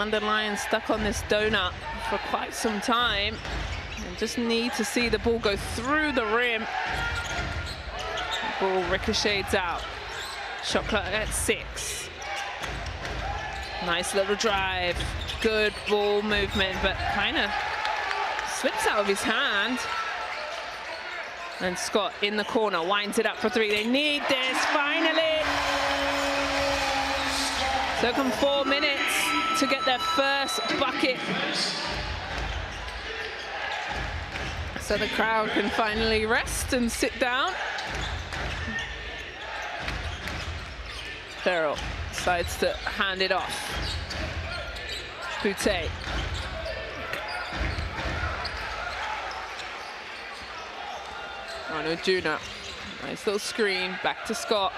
London Lions stuck on this donut for quite some time and just need to see the ball go through the rim. The ball ricochets out. Shot clock at 6. Nice little drive. Good ball movement, but kind of slips out of his hand. And Scott in the corner winds it up for 3. They need this finally. Took them 4 minutes to get their first bucket. So the crowd can finally rest and sit down. Farrell decides to hand it off. Boutte. Rano Juna. Nice little screen. Back to Scott.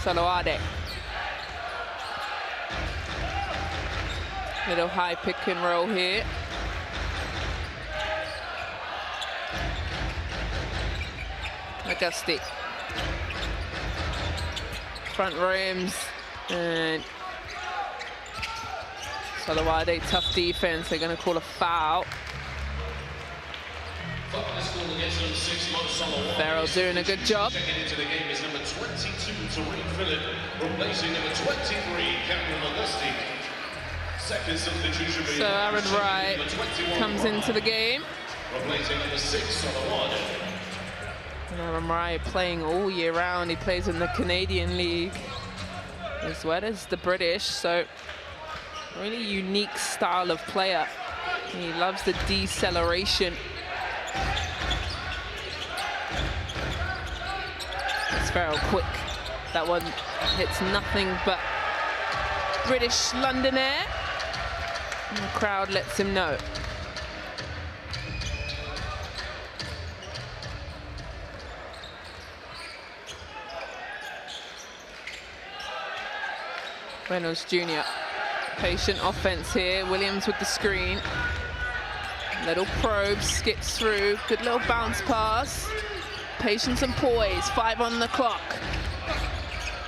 Soloade. Little high pick and roll here. Augusti. Front rims. And Soloade, tough defense. They're going to call a foul. Farrell doing a good job. Checking into the game is number 22, Tareen Phillip, replacing number 23, Cameron Augusti. Second substitution. So Aaron Wright comes into the game. Replacing number 6, Soloade. And Aaron Wright playing all year round. He plays in the Canadian League as well as the British. So really unique style of player. He loves the deceleration. It's Farrell quick. That one hits nothing but British London air. And the crowd lets him know. Reynolds Jr. Patient offense here. Williams with the screen. Little probe, skips through. Good little bounce pass. Patience and poise. 5 on the clock.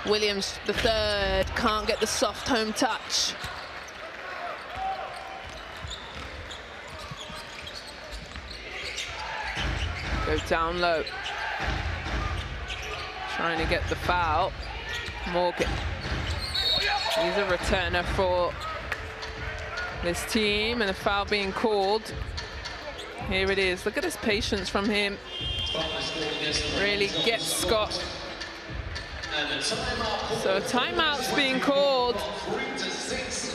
Williams, the third, can't get the soft home touch. Go down low. Trying to get the foul. Morgan. He's a returner for this team, and a foul being called. Here it is. Look at this patience from him. Really gets Scott. So a timeout's being called.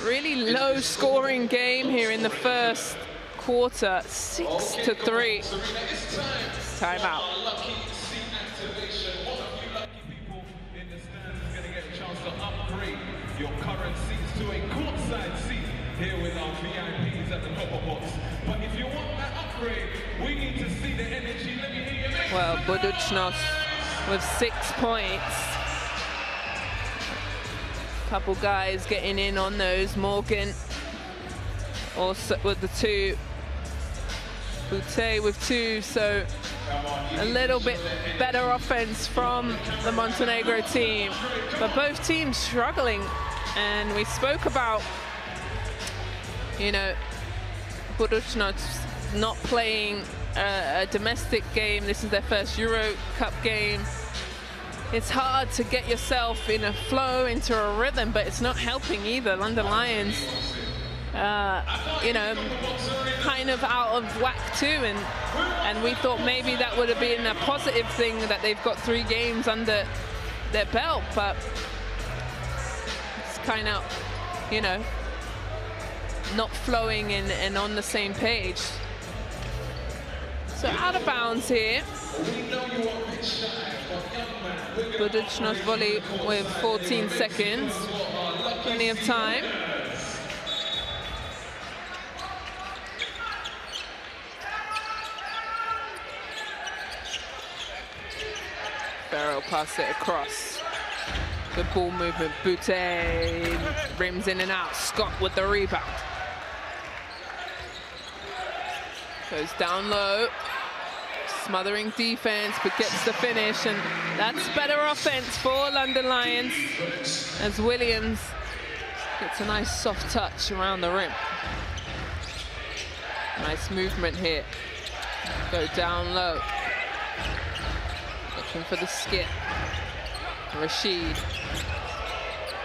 Really low scoring game here in the first quarter. 6-3. Timeout. Your current seats to a courtside seat here with our VIPs at the Copper Box. But if you want that upgrade, we need to see the energy. Let me hear you. Well, Buducnost with 6 points. Couple guys getting in on those. Morgan also with the 2. Boutte with 2, so a little bit better offense from the Montenegro team. But both teams struggling. And we spoke about, you know, Buducnost not playing a domestic game. This is their first EuroCup game. It's hard to get yourself in a flow, into a rhythm, but it's not helping either. London Lions, you know, kind of out of whack too. And we thought maybe that would have been a positive thing that they've got 3 games under their belt, but kind of, you know, not flowing and on the same page. So out of bounds here. Buducnost volley with 14 seconds. Plenty of time. Farrell pass it across. Good ball movement. Boutte rims in and out. Scott with the rebound. Goes down low. Smothering defense, but gets the finish. And that's better offense for London Lions as Williams Gets a nice soft touch around the rim. Nice movement here. Go down low. Looking for the skip. Rashid.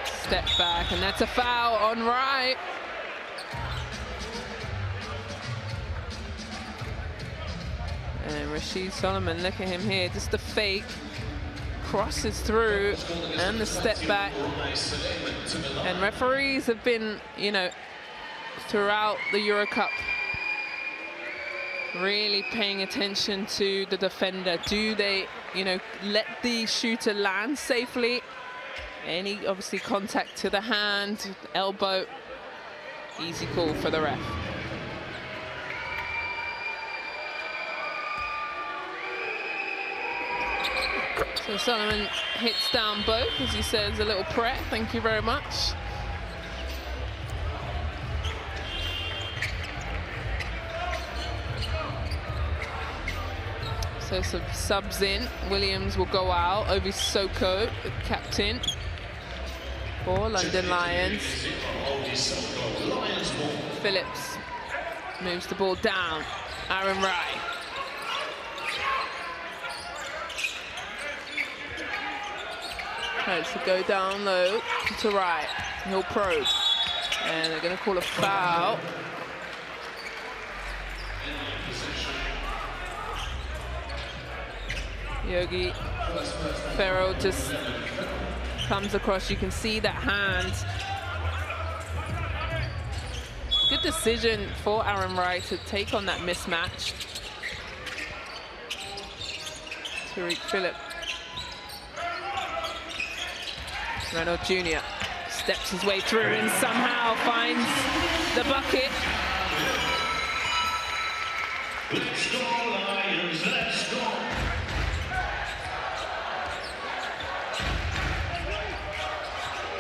Step back, and that's a foul on Wright. And Rashid Solomon, look at him here, just the fake. Crosses through, and the step back. And referees have been, you know, throughout the EuroCup, really paying attention to the defender. Do they, you know, let the shooter land safely? Any, obviously, contact to the hand, elbow, easy call for the ref. So Solomon hits down both, as he says, a little prayer. Thank you very much. So some subs in. Williams will go out. Ovi Soko, the captain for London Lions. Phillips moves the ball down. Aaron Wright. Tries to go down low to Wright. He'll probe. And they're going to call a foul. Yogi Ferrell just comes across. You can see that hand. Good decision for Aaron Wright to take on that mismatch. Tariq Phillip. Reynolds Jr. steps his way through and somehow finds the bucket. Let's go, Lions, let's go.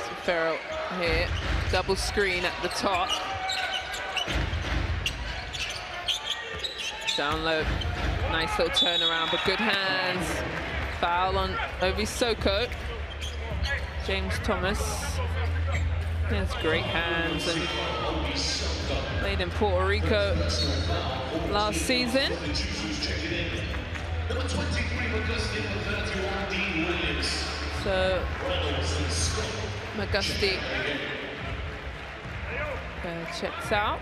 So Ferrell here, double screen at the top. Down low, nice little turnaround, but good hands. Foul on Ovi Soko. James Thomas. He has great hands and played in Puerto Rico last season. So McGusty checks out.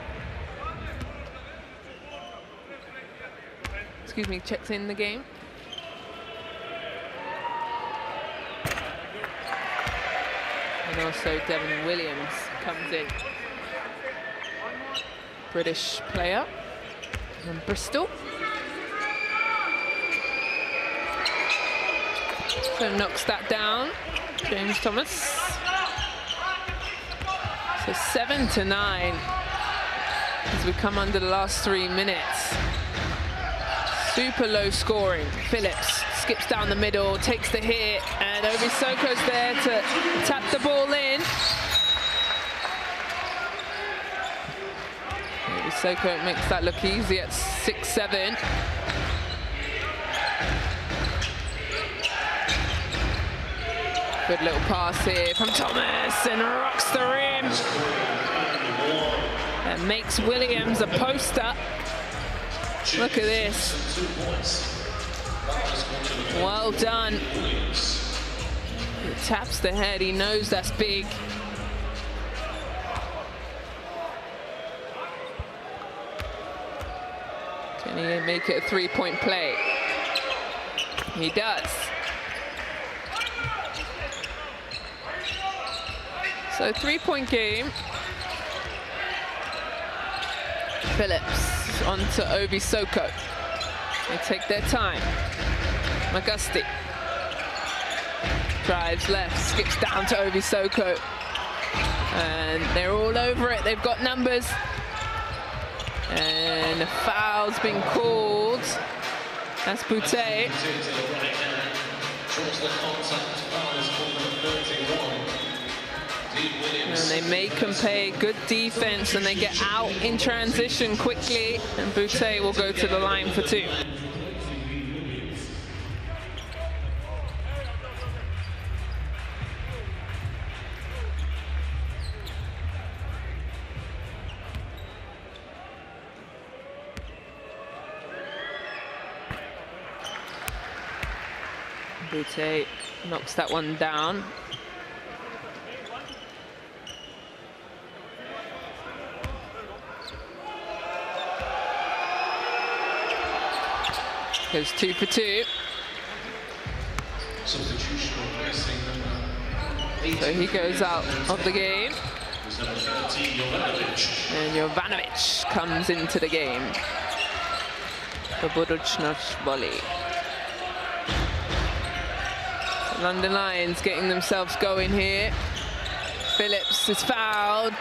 Excuse me, checks in the game. And also Devin Williams comes in. British player from Bristol. So knocks that down, James Thomas. So 7-9 as we come under the last 3 minutes. Super low scoring. Phillips skips down the middle, takes the hit, and Ovi Soko's there to tap the ball in. Ovi Soko makes that look easy at 6-7. Good little pass here from Thomas, and rocks the rim. And makes Williams a poster. Look at this. Well done. He taps the head, he knows that's big. Can he make it a three-point play? He does. So 3-point game. Phillips on to Ovi Soko. They take their time. McGusty drives left, skips down to Ovi Soko. And they're all over it. They've got numbers. And a foul's been called. That's Boutte. And they make them pay. Good defense, and they get out in transition quickly. And Boutte will go to the line for two. Bute knocks that one down. Goes 2 for 2. So he goes out of the game. And Jovanovic comes into the game for Buducnost Voli. London Lions getting themselves going here. Phillips is fouled.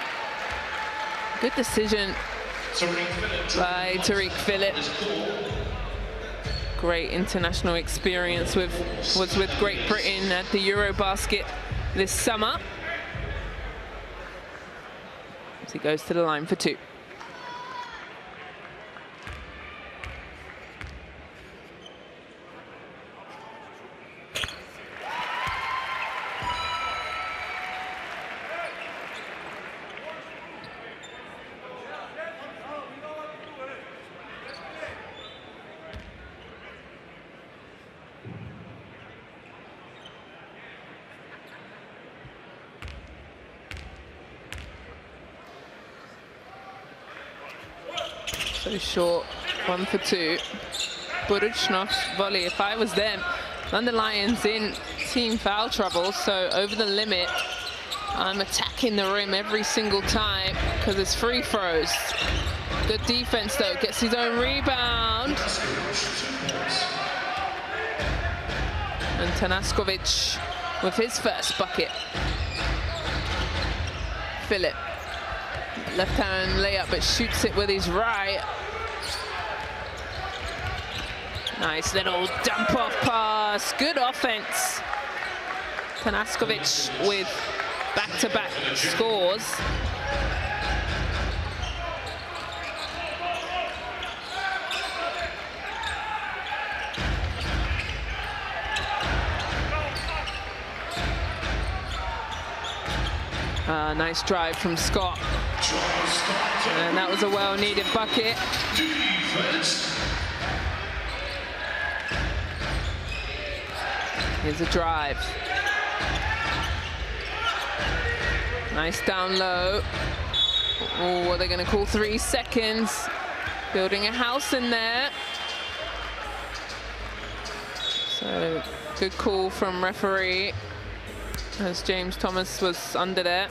Good decision by Tariq Phillips. Great international experience was with Great Britain at the Eurobasket this summer. As he goes to the line for 2. So short, 1 for 2. Buducnost Voli. If I was them, London Lions in team foul trouble, so over the limit. I'm attacking the rim every single time because it's free throws. Good defense though, gets his own rebound. And Tanaskovic with his first bucket. Philip. Left-hand layup, but shoots it with his right. Nice little dump-off pass. Good offense. Tanaskovic with back-to-back scores. Nice drive from Scott. And that was a well-needed bucket. Here's a drive. Nice down low. Oh, are they going to call 3 seconds? Building a house in there. So, good call from referee, as James Thomas was under there.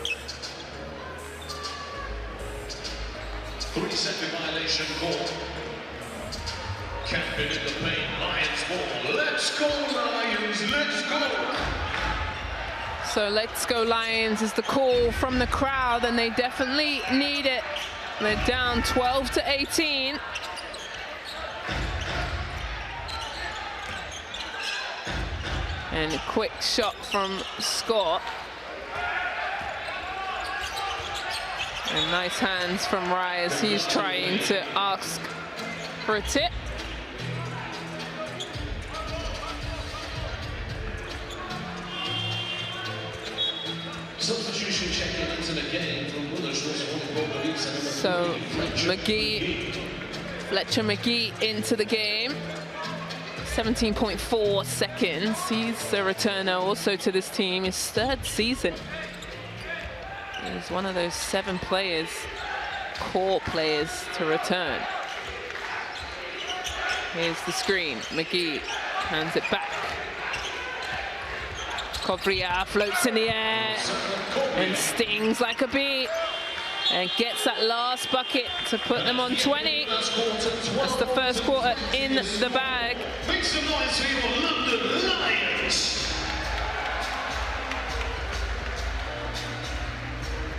3-second violation call. Camping in the paint, Lions ball. Let's go, Lions, let's go. So let's go Lions is the call from the crowd, and they definitely need it. They're down 12 to 18. And a quick shot from Scott. And nice hands from Rye as he's trying to ask for a tip. Substitution checking into the game from Podgorica. So Fletcher McGee into the game. 17.4 seconds. He's a returner also to this team, his 3rd season. He's one of those 7 players, core players, to return. Here's the screen. McGee hands it back. Kovria floats in the air and stings like a bee and gets that last bucket to put them on 20. That's the first quarter in the bag. Make some noise for your London Lions.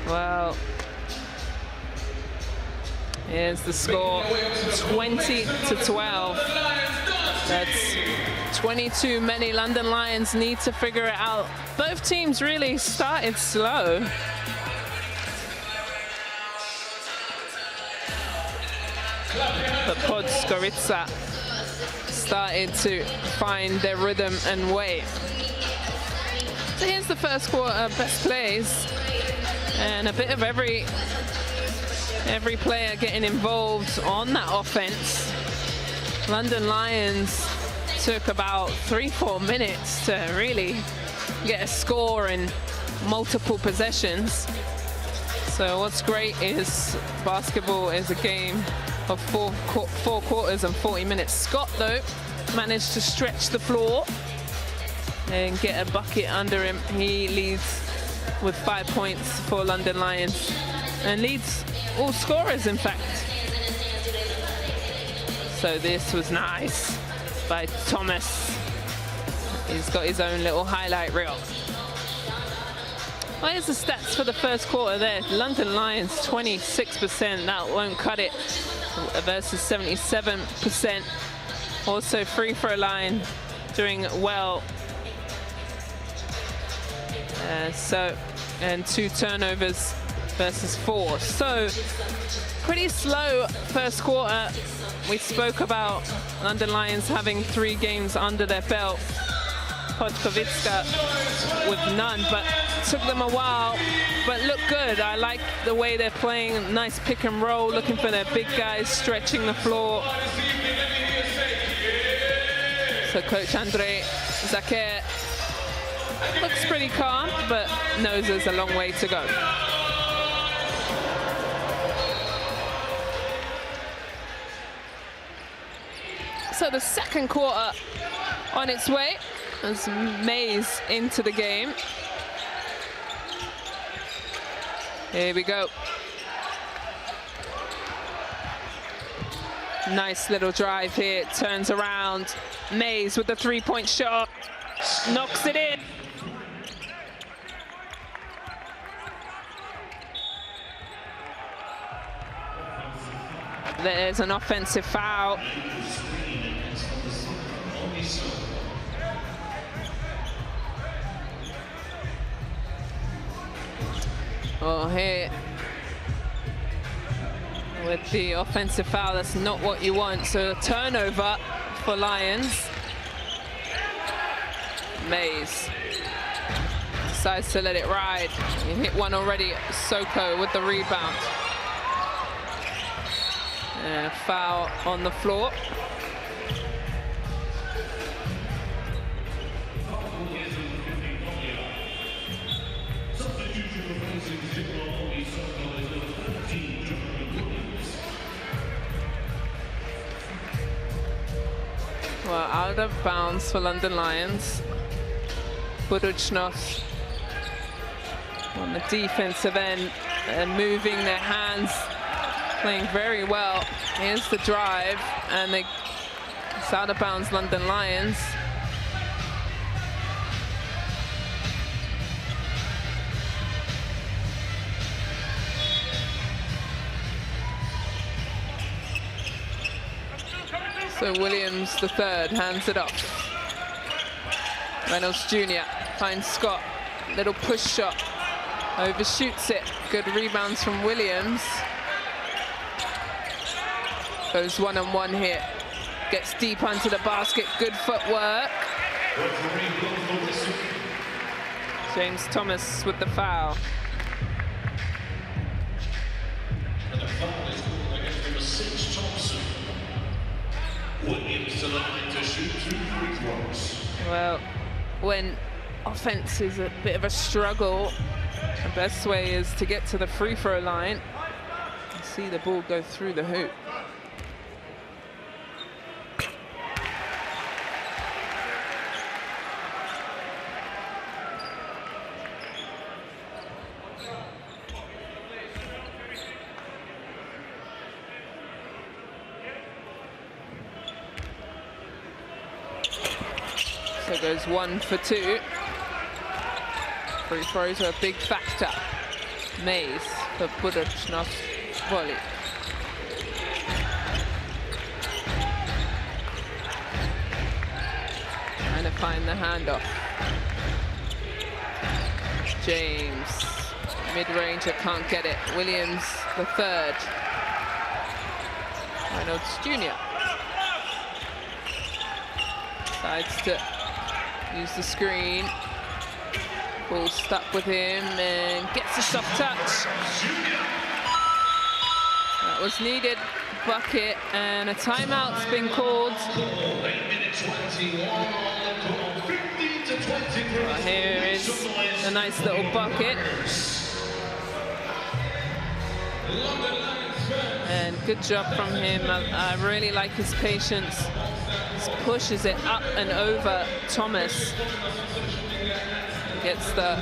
Well, here's the score, 20 to 12. That's 22 many. London Lions need to figure it out. Both teams really started slow. But Podgorica started to find their rhythm and way. So here's the first quarter best plays. And a bit of every player getting involved on that offense. London Lions took about 3-4 minutes to really get a score in multiple possessions. So what's great is basketball is a game of four quarters and 40 minutes. Scott, though, managed to stretch the floor and get a bucket under him. He leads with 5 points for London Lions and leads all scorers, in fact. So this was nice by Thomas. He's got his own little highlight reel. Well, here's the stats for the first quarter there. London Lions 26%, that won't cut it, versus 77%. Also free throw line doing well. And 2 turnovers versus 4. So pretty slow first quarter. We spoke about London Lions having 3 games under their belt. Podgorica with none, but took them a while, but look good. I like the way they're playing. Nice pick and roll, looking for their big guys, stretching the floor. So Coach Andre Zacher looks pretty calm, but knows there's a long way to go. So the second quarter on its way as Mays into the game. Here we go. Nice little drive here, turns around. Mays with the 3-point shot, knocks it in. There's an offensive foul. Oh, here with the offensive foul, that's not what you want. So turnover for Lions. Mays decides to let it ride. He hit one already. Soko with the rebound. And a foul on the floor. Well, out of bounds for London Lions. Buducnost on the defensive end and moving their hands, playing very well. Here's the drive, and it's out of bounds, London Lions. So Williams, the third, hands it off. Reynolds Jr. finds Scott. Little push shot. Overshoots it. Good rebounds from Williams. Goes one-on-one here. Gets deep onto the basket. Good footwork. James Thomas with the foul. And the foul is called against number 6, Thompson. Williams to the line to shoot 2 free throws. Well, when offense is a bit of a struggle, the best way is to get to the free throw line and see the ball go through the hoop. So goes 1 for 2. Free throws are a big factor. Mays for Buducnost Voli. Trying to find the handoff. James, mid-ranger, can't get it. Williams, the third. Reynolds Jr. Decides to use the screen. Ball stuck with him and gets a soft touch. That was needed bucket, and a timeout's been called. 8 minutes 21 on the clock, 15 to 23. Here is a nice little bucket. And good job from him. I really like his patience. He pushes it up and over Thomas. Gets the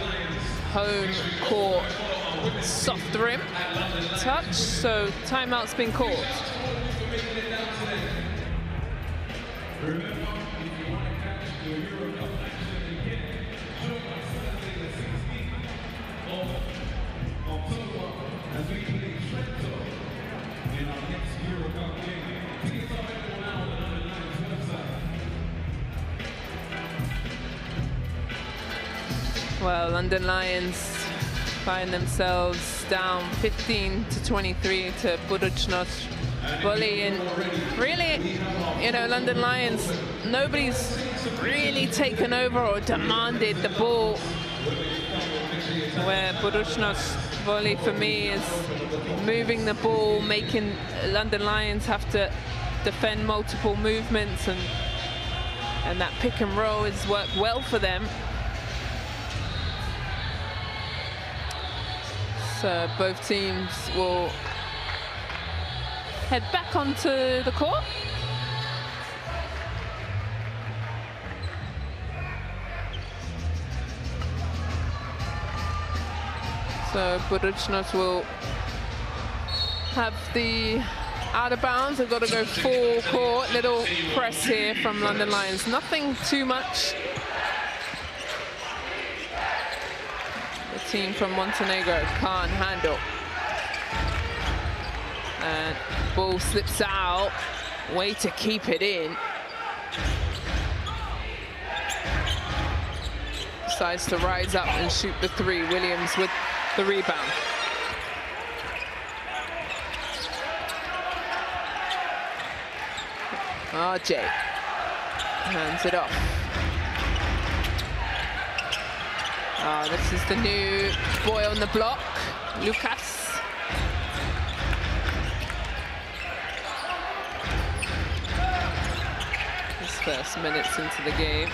home court soft rim touch, so timeout's been called. Remember, if you want to catch the EuroCup action again, join us Saturday the 16th of October as we play Trento in our next EuroCup game. Tickets are available now on the London Lions website. Well, London Lions find themselves down 15 to 23 to Buducnost. Voli, and really, you know, London Lions, nobody's really taken over or demanded the ball, where Buducnost Voli for me is moving the ball, making London Lions have to defend multiple movements, and that pick and roll has worked well for them. So both teams will head back onto the court. So Buducnost will have the out of bounds. They've got to go full court. Little press here from London Lions. Nothing too much. The team from Montenegro can't handle. And ball slips out. Way to keep it in. Decides to rise up and shoot the three. Williams with the rebound. RJ hands it off. Oh, this is the new boy on the block, Lucas. His first minutes into the game.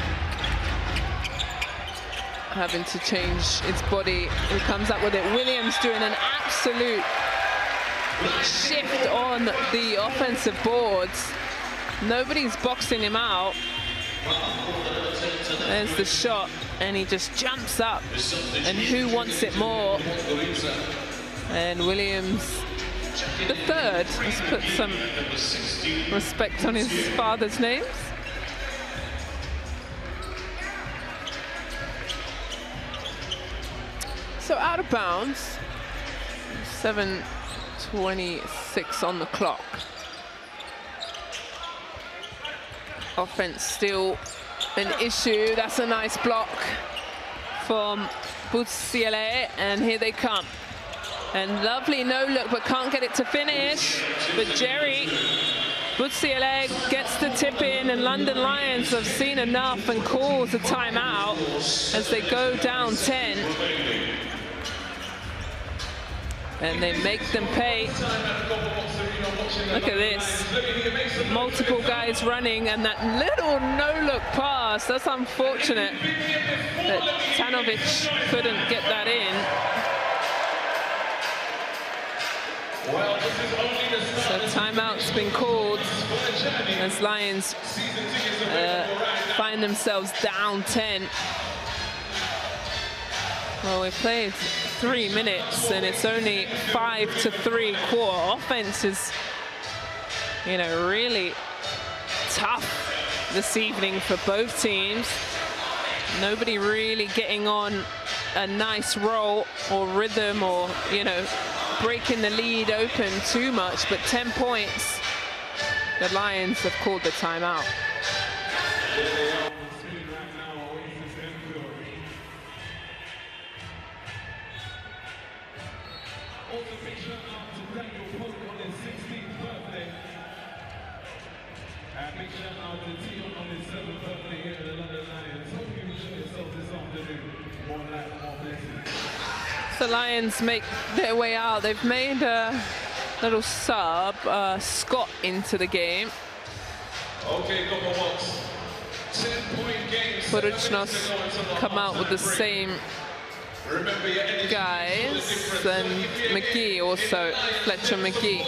Having to change its body. He comes up with it. Williams doing an absolute shift on the offensive boards. Nobody's boxing him out. There's the shot, and he just jumps up. And who wants it more? And Williams, the third, has put some respect on his father's names. So out of bounds, 7:26 on the clock. Offense still an issue. That's a nice block from Buducnost, and here they come. And lovely no look, but can't get it to finish. But Jerry Buducnost gets the tip in, and London Lions have seen enough and calls a timeout as they go down 10. And they make them pay. Look at this. Multiple guys running, and that little no-look pass. That's unfortunate that Tanovic couldn't get that in. So timeout's been called as Lions find themselves down 10. Well, we've played 3 minutes and it's only 5-3 quarter. Offense is, you know, really tough this evening for both teams. Nobody really getting on a nice roll or rhythm or, you know, breaking the lead open too much, but 10 points. The Lions have called the timeout. The Lions make their way out. They've made little sub, Scott into the game. Okay, couple box. 10-point game. Buducnost come out with the same guys, and McGee also, Fletcher McGee.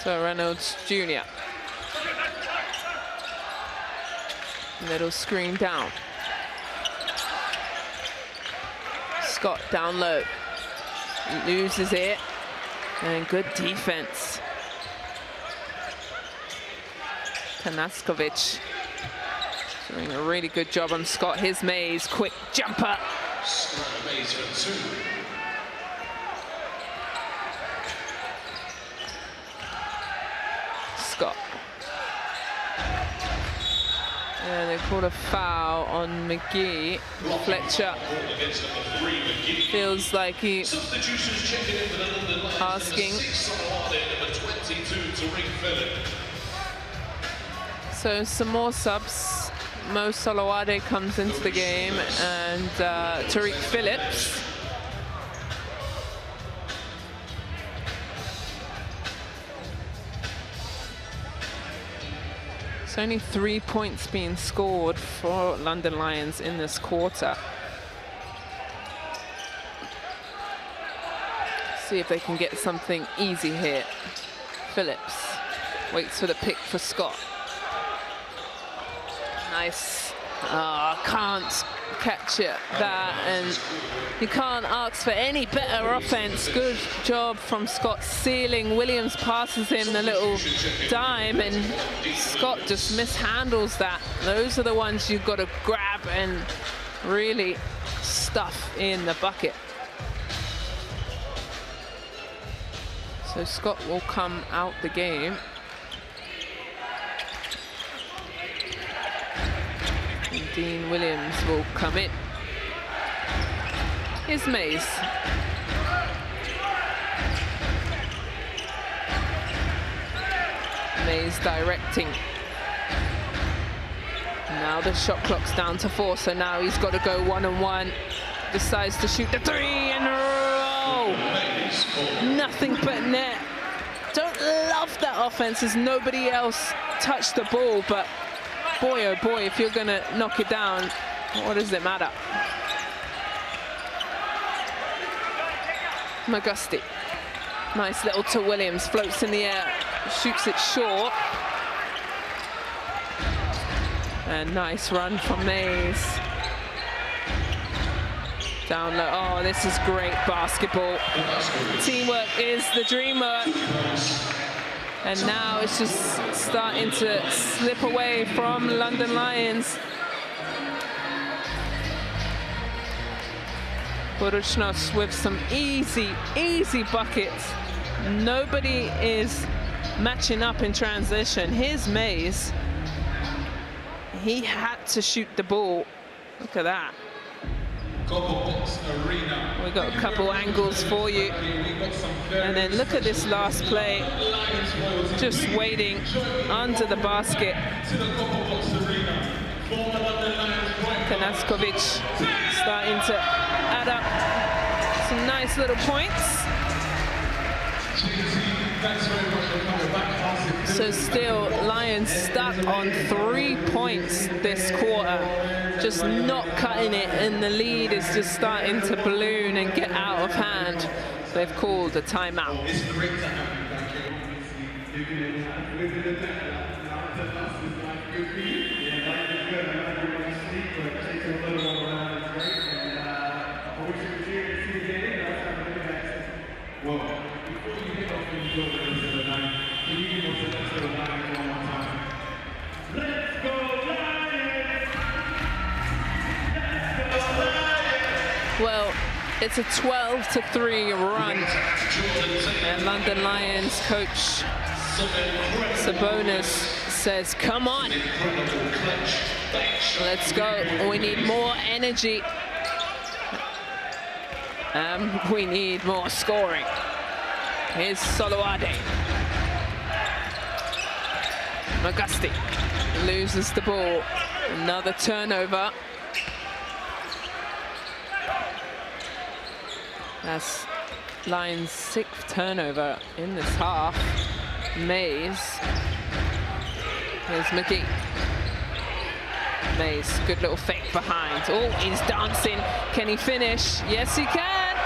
So Reynolds Jr. Little screen down. Scott down low. Loses it. And good defense. Tanaskovic doing a really good job on Scott. His Mays, quick jumper. Mays for 2. Scott. And they called a foul on McGee. Fletcher feels like he asking. So some more subs. Mo Solowade comes into the game, and Tariq Phillips. It's only 3 points being scored for London Lions in this quarter. See if they can get something easy here. Phillips waits for the pick for Scott. Nice. Can't catch it, that, and you can't ask for any better offense. Good job from Scott sealing. Williams passes him the little dime, and Scott just mishandles that. Those are the ones you've got to grab and really stuff in the bucket. So Scott will come out the game. Dean Williams will come in. Here's Mays. Mays directing. Now the shot clock's down to 4, so now he's got to go 1-on-1. Decides to shoot the 3 in a row. Nothing but net. Don't love that offense as nobody else touched the ball, but boy, oh boy, if you're going to knock it down, what does it matter? Magusti. Nice little to Williams, floats in the air, shoots it short. And nice run from Mays. Down low. Oh, this is great basketball. Teamwork is the dream work. And now it's just starting to slip away from London Lions. Buducnost with some easy buckets. Nobody is matching up in transition. Here's Mays. He had to shoot the ball. Look at that. We got a couple angles for you. And then look at this last play. Just waiting under the basket. Tanaskovic starting to add up some nice little points. So still Lions stuck on 3 points this quarter, just not cutting it, and the lead is just starting to balloon and get out of hand. They've called a timeout. Well, it's a 12-3 run, and London Lions coach Sabonis says, come on, let's go. We need more energy. We need more scoring. Here's Solowade. Magusti loses the ball. Another turnover. That's Lions' 6th turnover in this half. Mays. Here's McGee. Mays, good little fake behind. Oh, he's dancing. Can he finish? Yes, he can.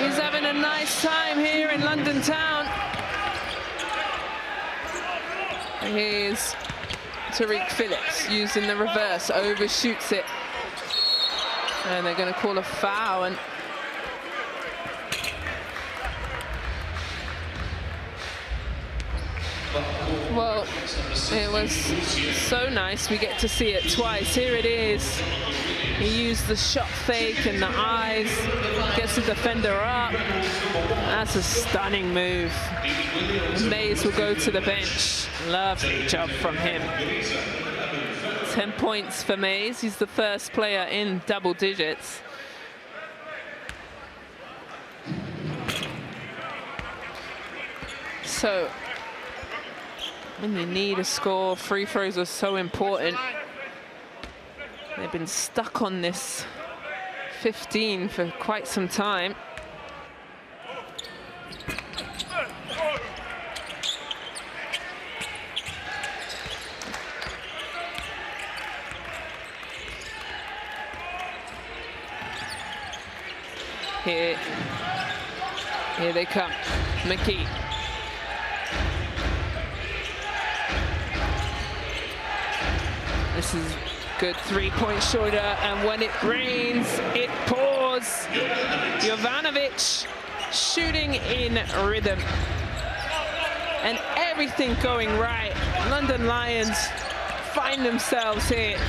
He's having a nice time here in London town. Here's Tariq Phillips using the reverse, overshoots it. And they're going to call a foul. And well, it was so nice. We get to see it twice. Here it is. He used the shot fake and the eyes, gets the defender up. That's a stunning move. Mays will go to the bench. Lovely job from him. 10 points for Mays. He's the first player in double digits. So, when you need a score, free throws are so important. They've been stuck on this 15 for quite some time. Here they come, McKee. This is good three-point shooter, and when it rains, it pours. Jovanovic shooting in rhythm. And everything going right. London Lions find themselves here.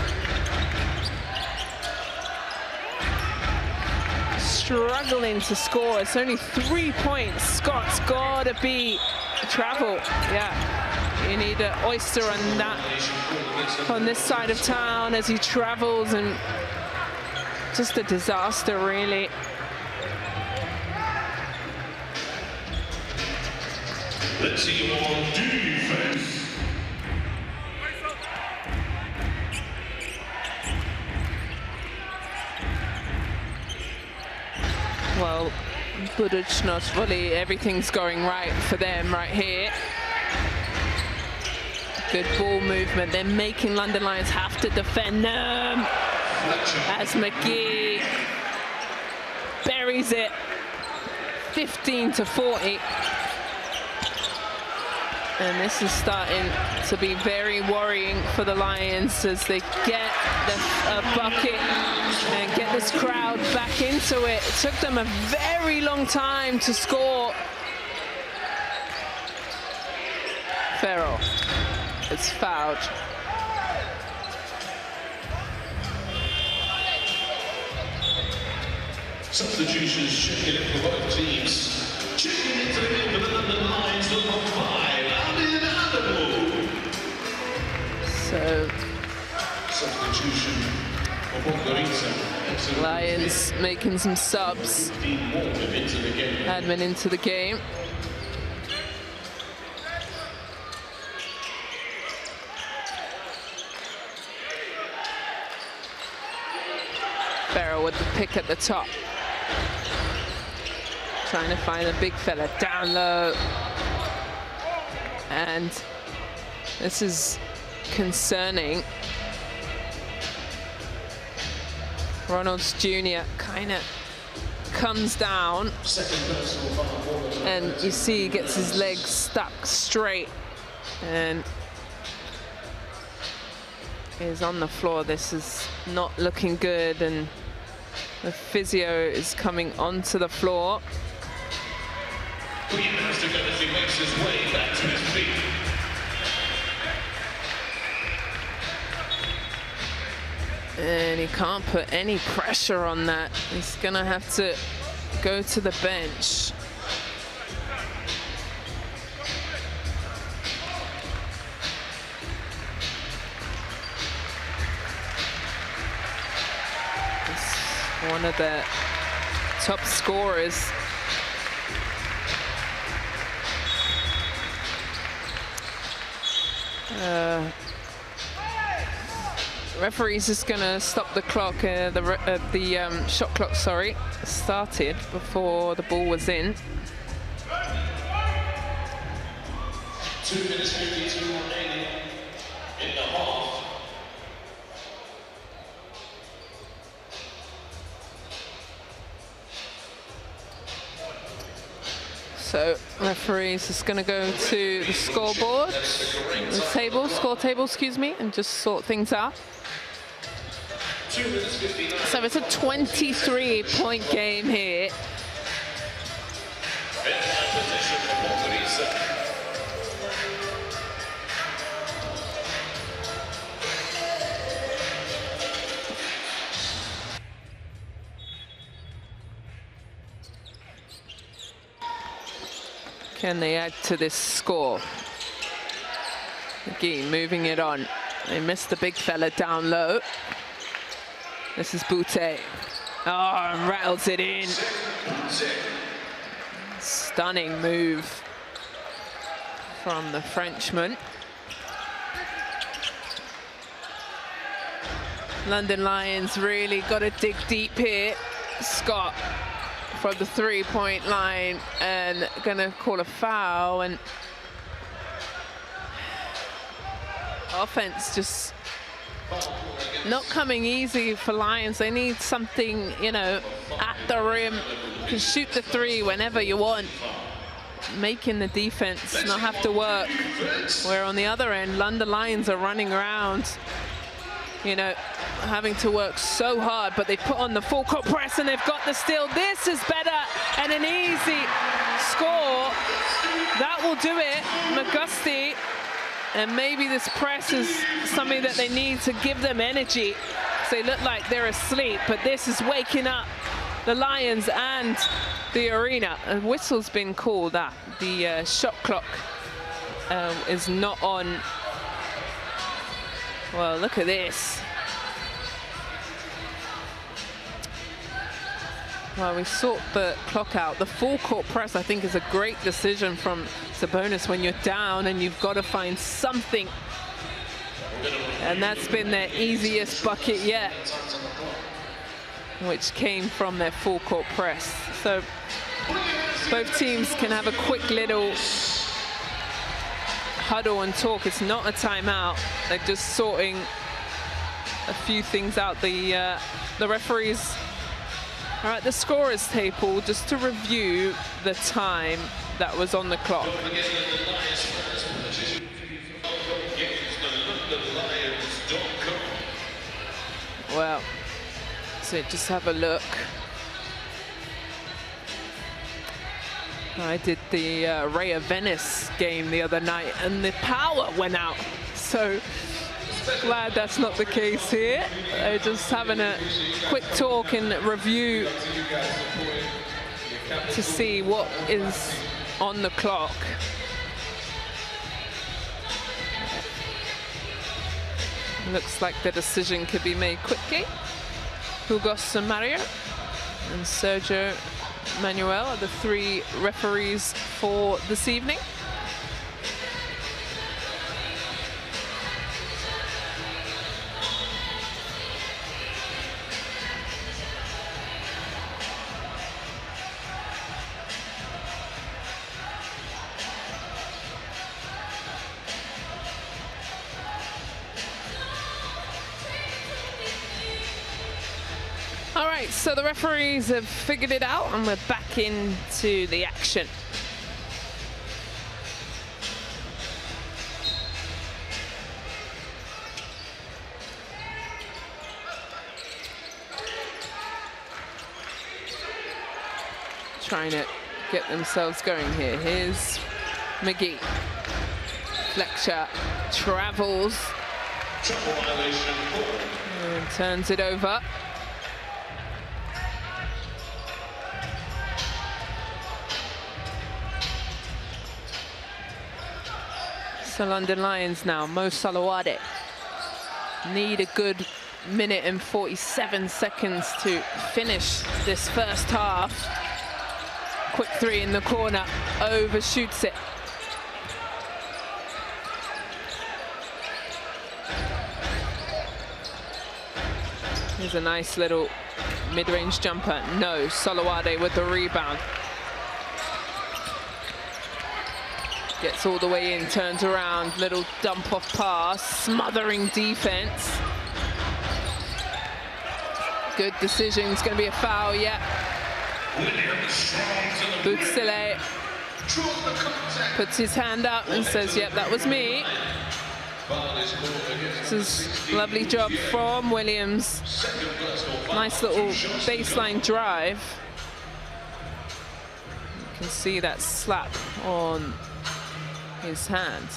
Struggling to score. It's only 3 points. Scott's gotta be travel. Yeah. You need an oyster on that, on this side of town as he travels, and just a disaster, really. Let's see you on defense. Well, Buducnost, Voli, everything's going right for them right here. Good ball movement. They're making London Lions have to defend them. As McGee buries it, 15-40. And this is starting to be very worrying for the Lions as they get a bucket and get this crowd back into it. It took them a very long time to score. Farrell. It's fouled. Substitutions checking it for both teams. Checking into the game for the London Lions, number 5, Alvin Animal. So, substitution for Podgorica. Lions making some subs. Admin into the game. Farrell with the pick at the top. Trying to find a big fella down low. And this is concerning. Ronalds Jr. kind of comes down. And you see he gets his legs stuck straight. And is on the floor. This is not looking good, and the physio is coming onto the floor. He makes his way back to his feet. And he can't put any pressure on that. He's gonna have to go to the bench. One of the top scorers. Referee's just going to stop the clock, the shot clock, sorry, started before the ball was in. 2 minutes 52 remaining in the half. So referee's just going to go to the scoreboard, the table, score table, excuse me, and just sort things out. 2 minutes 59. So it's a 23-point game here. Position for Podgorica. Can they add to this score? Again, moving it on. They missed the big fella down low. This is Bute. Oh, and rattles it in. Stunning move from the Frenchman. London Lions really got to dig deep here. Scott from the three-point line and gonna call a foul, and offense just not coming easy for Lions. They need something, you know, at the rim. You can shoot the three whenever you want, making the defense not have to work. Where on the other end, London Lions are running around, you know, having to work so hard, but they put on the full court press and they've got the steal. This is better and an easy score. That will do it. McGusty, and maybe this press is something that they need to give them energy. They look like they're asleep, but this is waking up the Lions and the arena. A whistle's been called that. The shot clock is not on. Well, look at this. Well, we sort the clock out. The full court press, I think, is a great decision from Sabonis when you're down and you've got to find something. And that's been their easiest bucket yet, which came from their full court press. So both teams can have a quick little huddle and talk. It's not a timeout. They're just sorting a few things out. The referees are at the scorer's table just to review the time that was on the clock. Well, so just have a look. I did the Raya Venice game the other night and the power went out. So glad that's not the case here. They're just having a quick talk and review to see what is on the clock. Looks like the decision could be made quickly. Hugo Samario and Sergio Manuel are the three referees for this evening. All right, so the referees have figured it out and we're back into the action. Trying to get themselves going here. Here's McGee. Fletcher travels and turns it over. So London Lions now, Mo Salawade need a good minute and 47 seconds to finish this first half. Quick three in the corner, overshoots it. Here's a nice little mid-range jumper. No, Solowade with the rebound. Gets all the way in, turns around, little dump-off pass, smothering defense. Good decision, it's going to be a foul, yeah. Buducnost puts his hand up and says, yep, that was me. This is a lovely job from Williams. Nice little baseline drive. You can see that slap on his hand.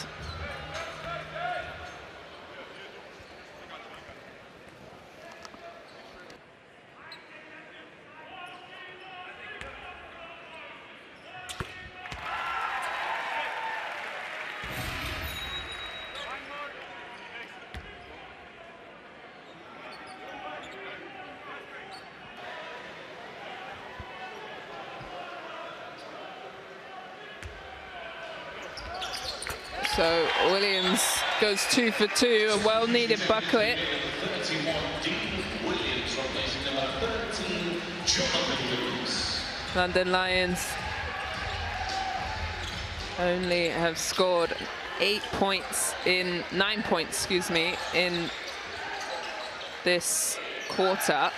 So Williams goes 2 for 2, a well-needed bucket. London Lions only have scored 9 points, excuse me, in this quarter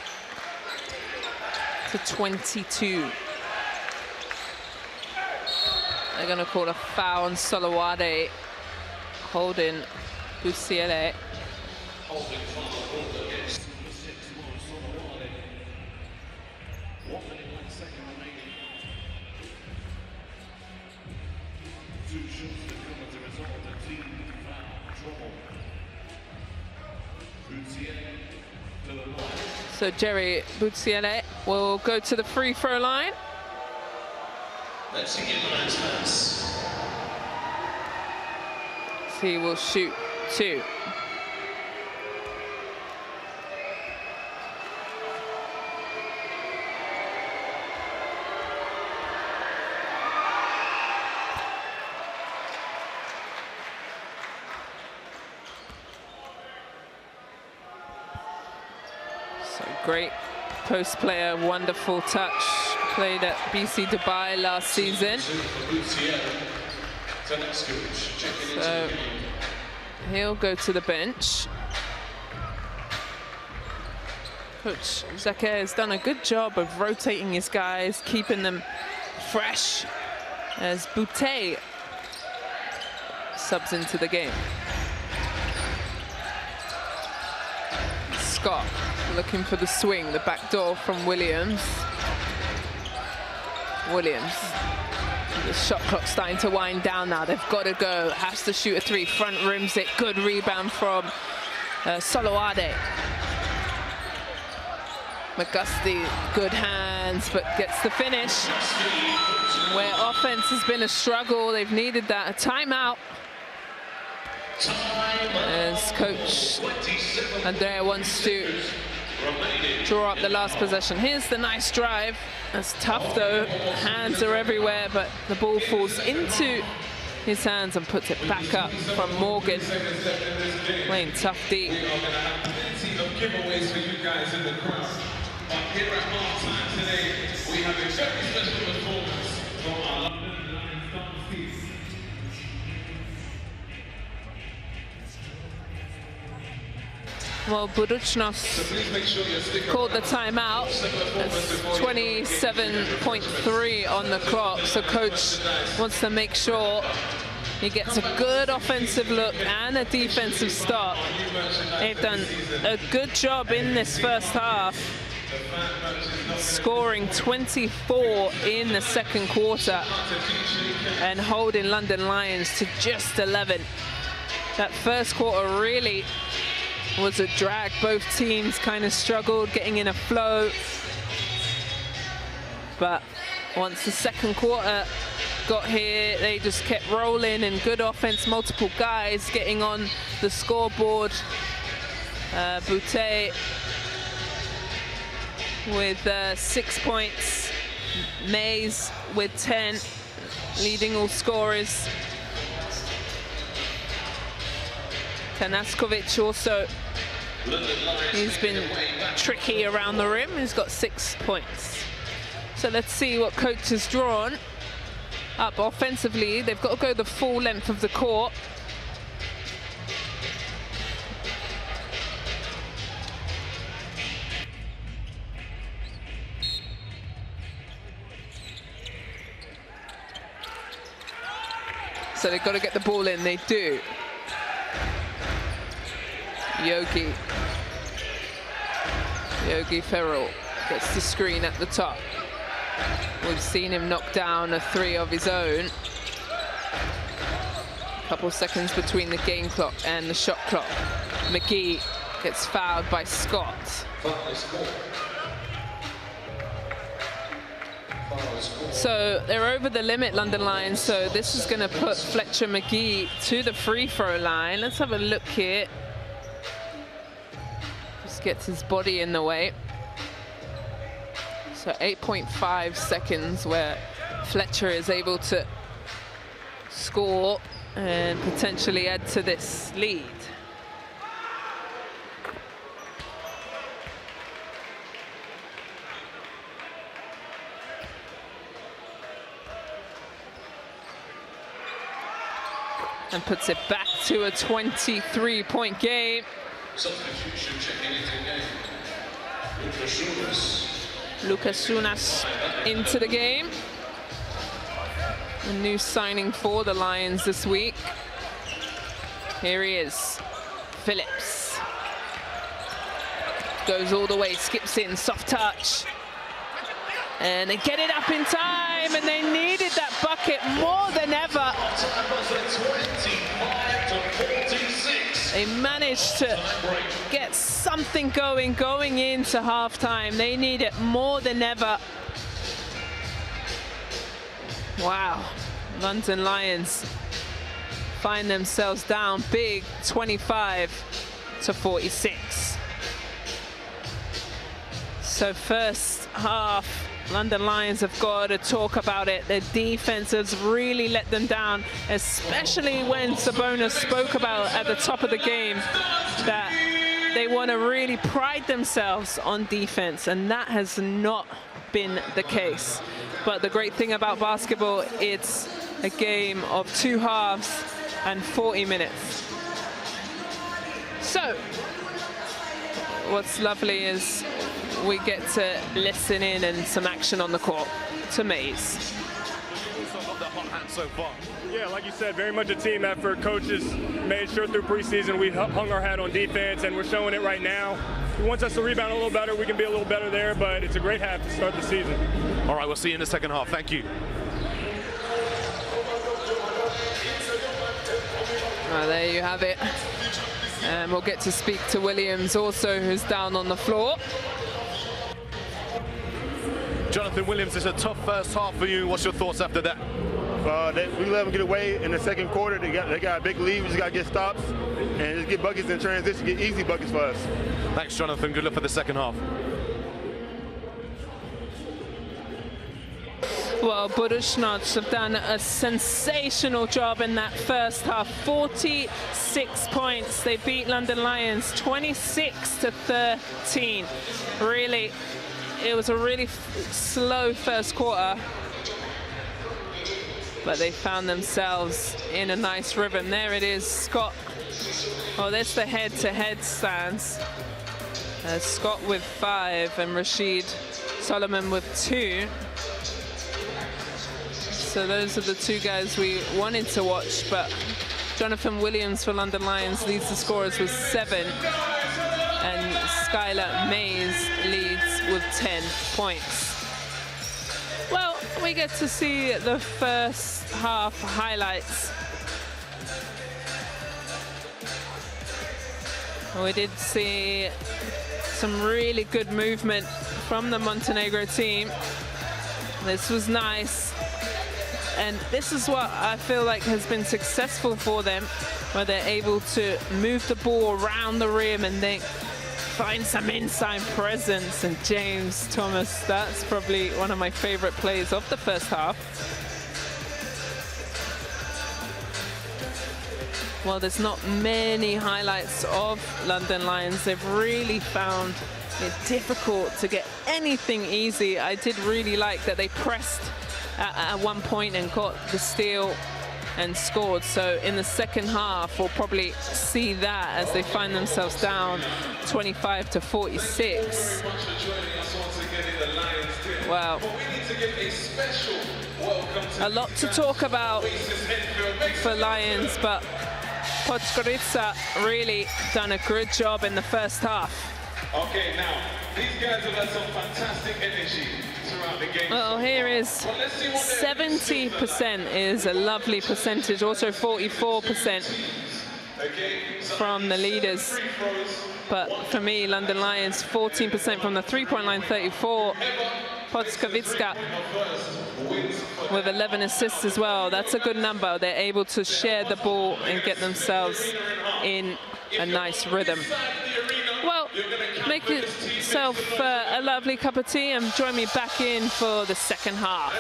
to 22. They're going to call a foul on Solowade, holding Buducnost. So Jerry Buducnost will go to the free throw line. Let's see Lions fans. He will shoot 2. So great post player, wonderful touch. Played at BC Dubai last season. So he'll go to the bench. Coach Zake has done a good job of rotating his guys, keeping them fresh as Buducnost subs into the game. Scott looking for the swing, the back door from Williams. The shot clock starting to wind down now. They've got to go. Has to shoot a 3. Front rims it. Good rebound from Solowade. McGusty, good hands, but gets the finish. Where offense has been a struggle, they've needed that. A timeout. As Coach Andrea wants to draw up the last possession. Here's the nice drive. That's tough though. Hands are everywhere, but the ball falls into his hands and puts it back up from Morgan. Playing tough deep. Giveaways for you guys in the crowd. But here at halftime today, we have a very special performance from our London Lions dance team. Well, Buducnost called the timeout. It's 27.3 on the clock, so coach wants to make sure he gets a good offensive look and a defensive stop. They've done a good job in this first half, scoring 24 in the second quarter and holding London Lions to just 11. That first quarter really was a drag. Both teams kind of struggled getting in a flow. But once the second quarter got here, they just kept rolling and good offense, multiple guys getting on the scoreboard. Buducnost with 6 points, Mays with 10, leading all scorers. Tanaskovic also He's been tricky around the rim. He's got 6 points. So let's see what coach has drawn up offensively. They've got to go the full length of the court. So they've got to get the ball in. They do. Yogi Ferrell gets the screen at the top. We've seen him knock down a 3 of his own. A couple seconds between the game clock and the shot clock. McGee gets fouled by Scott. So they're over the limit, London Lions, so this is going to put Fletcher McGee to the free throw line. Let's have a look here. Just gets his body in the way. So 8.5 seconds where Fletcher is able to score and potentially add to this lead. And puts it back to a 23-point game. Substitution checking into the game. Lucas Sunas into the game. A new signing for the Lions this week. Here he is, Phillips. Goes all the way, skips in, soft touch. And they get it up in time, and they needed that bucket more than ever. They managed to get something going into halftime. They need it more than ever. Wow, London Lions find themselves down big, 25-46. So first half, London Lions have got to talk about it. Their defense has really let them down, especially when Sabonis spoke about at the top of the game that they want to really pride themselves on defense, and that has not been the case. But the great thing about basketball, it's a game of 2 halves and 40 minutes. So what's lovely is we get to listen in and some action on the court to Mays. So far. Yeah, like you said, very much a team effort. Coaches made sure through preseason we hung our hat on defense, and we're showing it right now. He wants us to rebound a little better. We can be a little better there, but it's a great half to start the season. All right, we'll see you in the second half. Thank you. Well, there you have it. And we'll get to speak to Williams also, who's down on the floor. Jonathan Williams, it's a tough first half for you. What's your thoughts after that? We let them get away in the second quarter. They got a big lead. We just got to get stops and just get buckets in transition, get easy buckets for us. Thanks, Jonathan. Good luck for the second half. Well, Buducnost have done a sensational job in that first half. 46 points. They beat London Lions 26-13. Really, it was a really slow first quarter, but they found themselves in a nice rhythm. There it is, Scott. Oh, there's the head-to-head stands. Scott with 5 and Rashid Solomon with 2. So those are the 2 guys we wanted to watch, but Jonathan Williams for London Lions leads the scorers with 7, and Skylar Mays leads with 10 points. Well, we get to see the first half highlights. We did see some really good movement from the Montenegro team. This was nice. And this is what I feel like has been successful for them, where they're able to move the ball around the rim and then find some inside presence. And James Thomas, that's probably one of my favorite plays of the first half. well, there's not many highlights of London Lions. They've really found it difficult to get anything easy. I did really like that they pressed at one point and got the steal and scored. So in the second half, we'll probably see that as they find themselves down 25-46. Well, a lot to talk about for Lions, but Podgorica really done a good job in the first half. Okay, now, these guys have had some fantastic energy throughout the game. Well, here is 70% is a lovely percentage, also 44% from the leaders. But for me, London Lions, 14% from the three-point line, 34. Podgorica with 11 assists as well. That's a good number. They're able to share the ball and get themselves in a nice rhythm. Well, make yourself a lovely cup of tea and join me back in for the second half.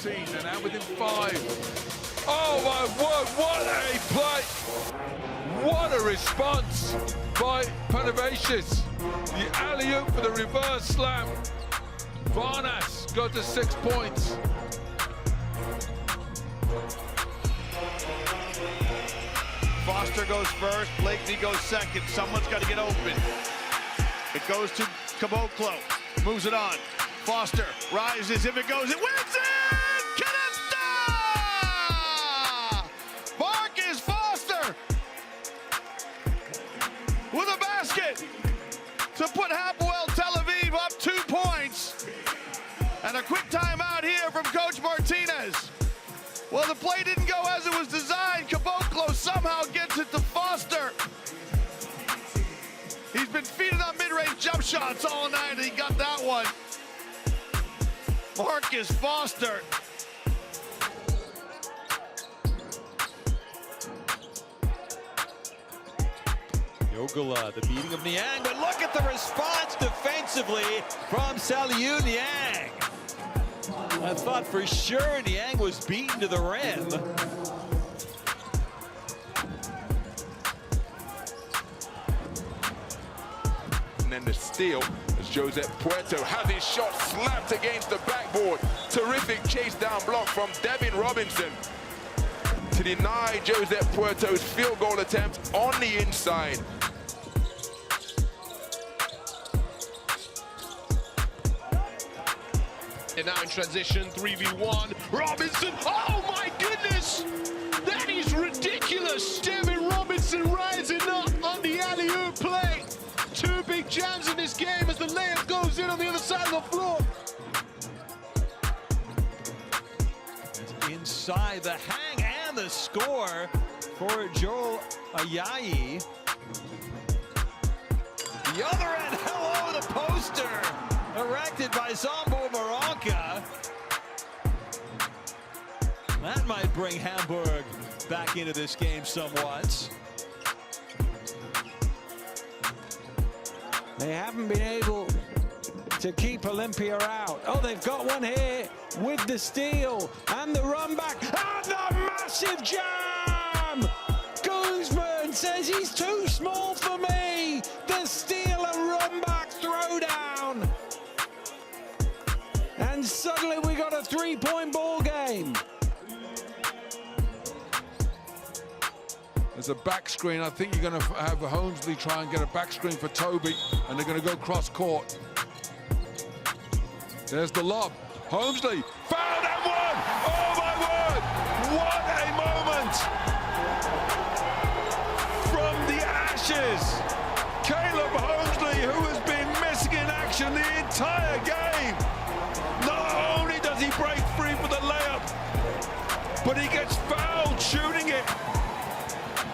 And now within 5. Oh my word, what a play! What a response by Buducnost. The alley-oop for the reverse slam. Varnas got to 6 points. Foster goes first, Blakely goes second. Someone's got to get open. It goes to Caboclo, moves it on. Foster rises, if it goes, it wins it! Canasta! Marcus Foster with a basket to put Hapoel Tel Aviv up 2 points. And a quick timeout here from Coach Martinez. Well, the play didn't go as it was designed. Caboclo somehow gets it to Foster. He's been feeding on mid-range jump shots all night, and he got that one. Marcus Foster. Yogula, the beating of Niang, but look at the response defensively from Saliu Niang. I thought for sure Niang was beaten to the rim. And then the steal as Josep Puerto has his shot slapped against the backboard. Terrific chase down block from Devin Robinson to deny Josep Puerto's field goal attempt on the inside. And now in transition, 3v1. Robinson, oh my goodness! That is ridiculous! Devin Robinson rising up on the alley-oop play. 2 big jams in this game as the layup goes in on the other side of the floor. Inside the hang and the score for Joel Ayayi. The other end, hello, the poster erected by Zambo Maranka. That might bring Hamburg back into this game somewhat. They haven't been able to keep Olympia out. Oh, they've got one here with the steal and the run back and the massive jam! Guzman says he's too small for me. The steal and run back throwdown. And suddenly we got a 3-point ball game. There's a back screen. I think you're going to have Holmesley try and get a back screen for Toby, and they're going to go cross court. There's the lob. Holmesley found and one! Oh my word! What a moment! From the ashes, Caleb Holmesley, who has been missing in action the entire game. Not only does he break free for the layup, but he gets fouled shooting it.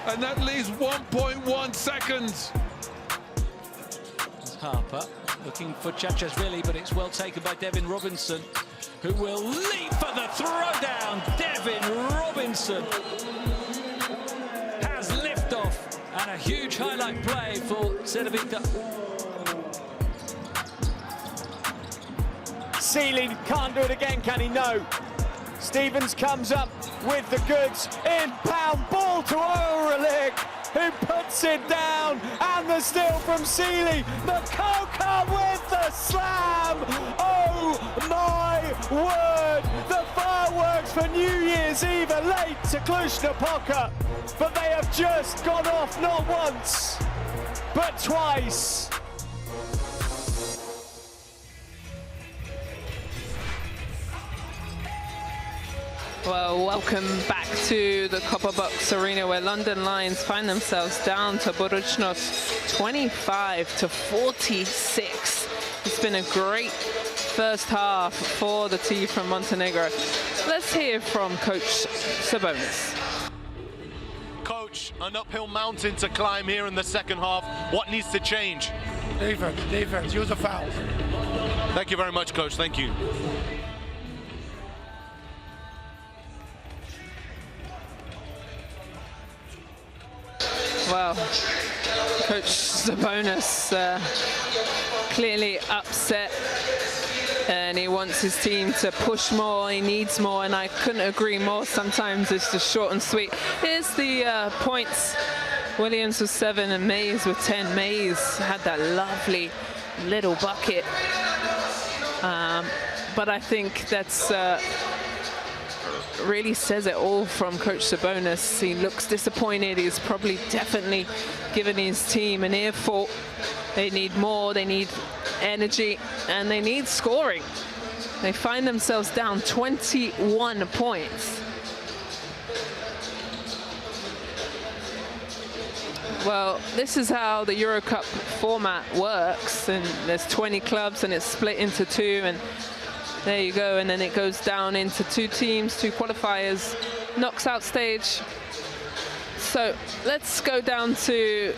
And that leaves 1.1 seconds. Harper looking for Chachashvili, but it's well taken by Devin Robinson, who will leap for the throwdown. Devin Robinson has liftoff and a huge huge highlight play for Cedevita. Sealy can't do it again, can he? No. Stevens comes up with the goods. Inbound ball to Orlik, who puts it down, and the steal from Sealy. The Coca with the slam. Oh my word! The fireworks for New Year's Eve are late to Cluj-Napoca, but they have just gone off not once, but twice. Well, welcome back to the Copper Box Arena, where London Lions find themselves down to Buducnost 25-46. It's been a great first half for the team from Montenegro. Let's hear from Coach Sabonis. Coach, an uphill mountain to climb here in the second half. What needs to change? Defense, use the fouls. Thank you very much, Coach. Thank you. Well, Coach Sabonis clearly upset, and he wants his team to push more, he needs more, and I couldn't agree more. Sometimes it's just short and sweet. Here's the points. Williams with 7 and Mays with 10. Mays had that lovely little bucket, but I think that's really says it all from Coach Sabonis. He looks disappointed. He's probably definitely given his team an earful. They need more, they need energy, and they need scoring. They find themselves down 21 points. Well, this is how the EuroCup format works, and there's 20 clubs and it's split into 2, and there you go, and then it goes down into 2 teams, 2 qualifiers, knocks out stage. So let's go down to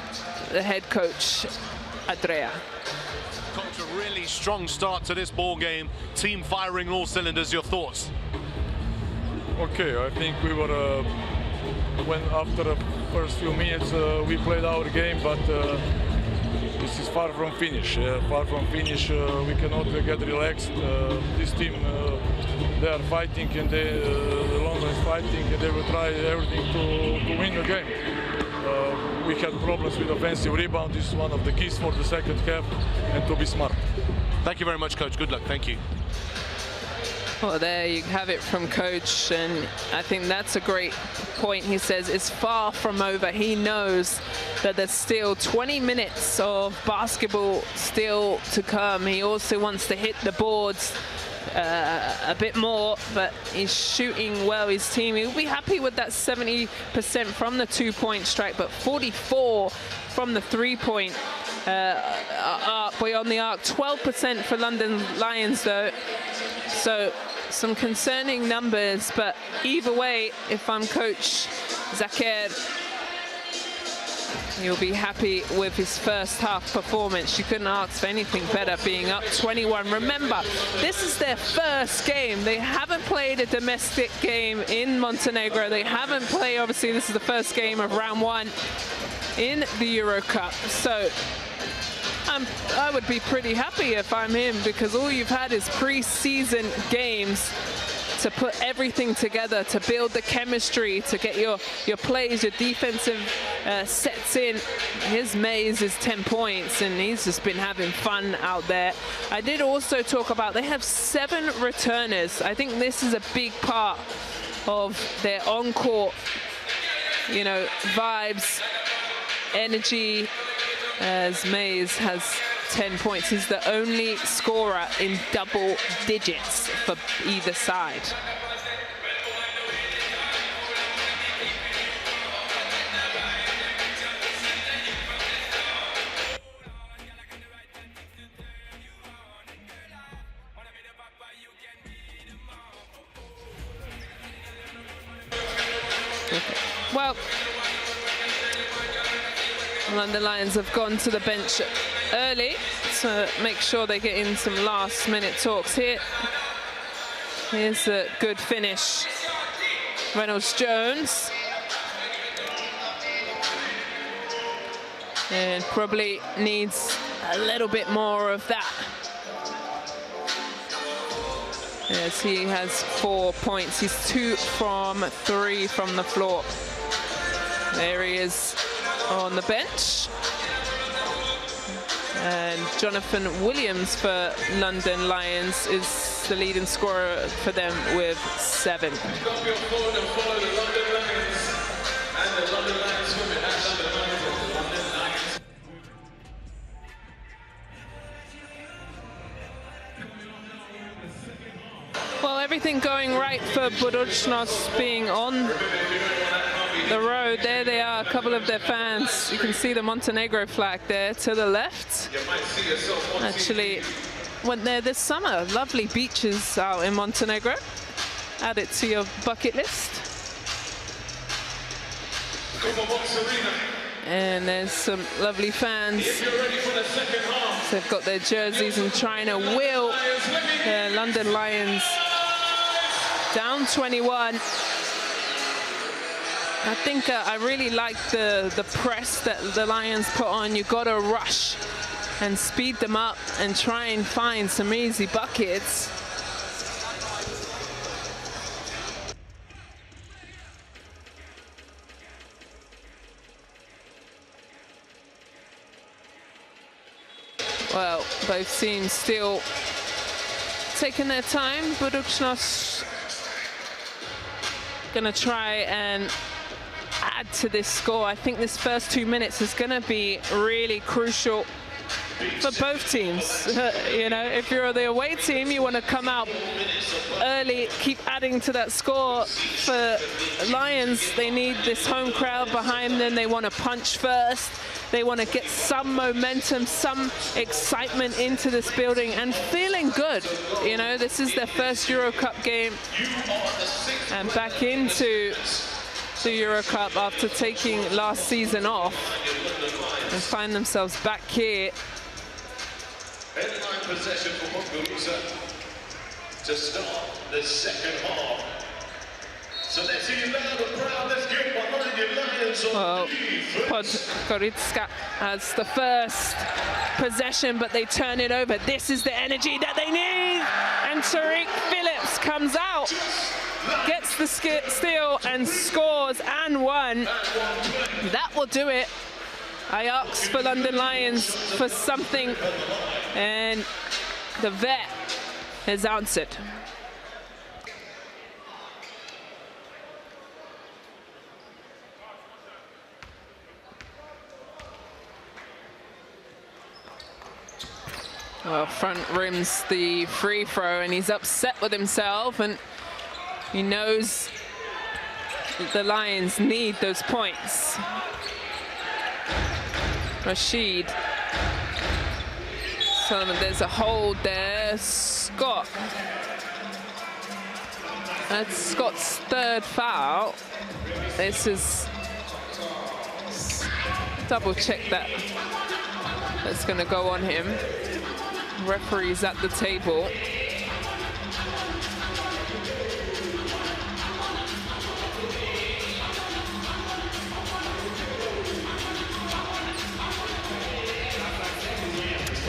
the head coach, Andrea. Coach, a really strong start to this ball game. Team firing all cylinders. Your thoughts? Okay, I think we were, when after the first few minutes, we played our game, but this is far from finish. Far from finish. We cannot get relaxed. This team, they are fighting, and the London is fighting, and they will try everything to win the game. We had problems with offensive rebound. This is one of the keys for the second half, and to be smart. Thank you very much, Coach. Good luck. Thank you. Well, there you have it from Coach, and I think that's a great point. He says it's far from over. He knows that there's still 20 minutes of basketball still to come. He also wants to hit the boards a bit more, but he's shooting well. His team, he'll be happy with that 70% from the 2-point strike, but 44 from the 3-point arc, beyond the arc. 12% for London Lions though, so some concerning numbers, but either way, if I'm Coach Zakir, you'll be happy with his first half performance. You couldn't ask for anything better, being up 21. Remember, this is their first game. They haven't played a domestic game in Montenegro. They haven't played, obviously, this is the first game of round 1 in the EuroCup. So I would be pretty happy if I'm him, because all you've had is pre-season games to put everything together, to build the chemistry, to get your plays, your defensive sets in. His Mays is 10 points, and he's just been having fun out there. I did also talk about they have 7 returners. I think this is a big part of their on-court, you know, vibes, energy, as Mays has 10 points. He's the only scorer in double digits for either side. Okay. Well, London Lions have gone to the bench early to make sure they get in some last-minute talks here. Here's a good finish. Reynolds-Jones. And probably needs a little bit more of that. Yes, he has 4 points. He's 2 from 3 from the floor. There he is on the bench. And Jonathan Williams for London Lions is the leading scorer for them with 7. Well, everything going right for Buducnost being on the road. There they are, a couple of their fans. You can see the Montenegro flag there to the left. Actually went there this summer. Lovely beaches out in Montenegro. Add it to your bucket list. And there's some lovely fans. So they've got their jerseys and trying to will the London Lions down 21. I think I really like the press that the Lions put on. You got to rush and speed them up and try and find some easy buckets. Well, both teams still taking their time. Buducnost gonna try and add to this score. I think this first 2 minutes is gonna be really crucial for both teams. You know, if you're the away team, you want to come out early, keep adding to that score. For Lions, they need this home crowd behind them. They want to punch first. They want to get some momentum, some excitement into this building and feeling good. You know, this is their first EuroCup game and back into the EuroCup after taking last season off, and find themselves back here. Possession for Podgorica to start the second half. So let's see you loud and proud. Let's get behind your Lions on Well, Podgorica has the first possession, but they turn it over. This is the energy that they need. And Tariq Phillips comes out, gets the steal and scores and one. That will do it. I asked for London Lions for something, and the vet has answered. Well, front rims the free throw, and he's upset with himself, and he knows the Lions need those points. Rashid. Sullivan, there's a hold there. Scott. That's Scott's third foul. This is double check that. That's going to go on him. Referee's at the table.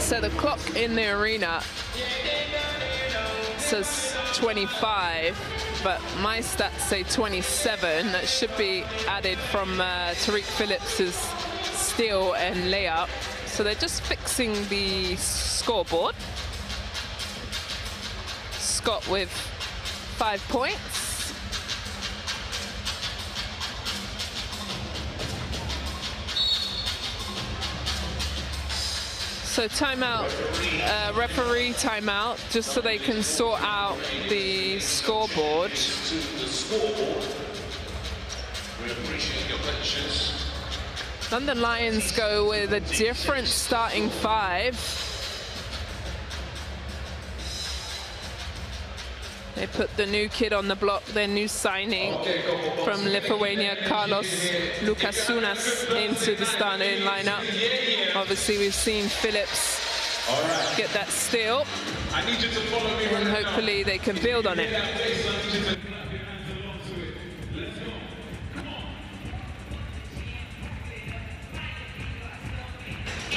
So the clock in the arena says 25, but my stats say 27. That should be added from Tariq Phillips's steal and layup. So they're just fixing the scoreboard. Scott with 5 points. So timeout, referee timeout, just so they can sort out the scoreboard. London Lions go with a different starting 5. They put the new kid on the block, their new signing from Lithuania, Carlos Lukasunas, into the starting lineup. Obviously, we've seen Phillips get that steal, and hopefully they can build on it.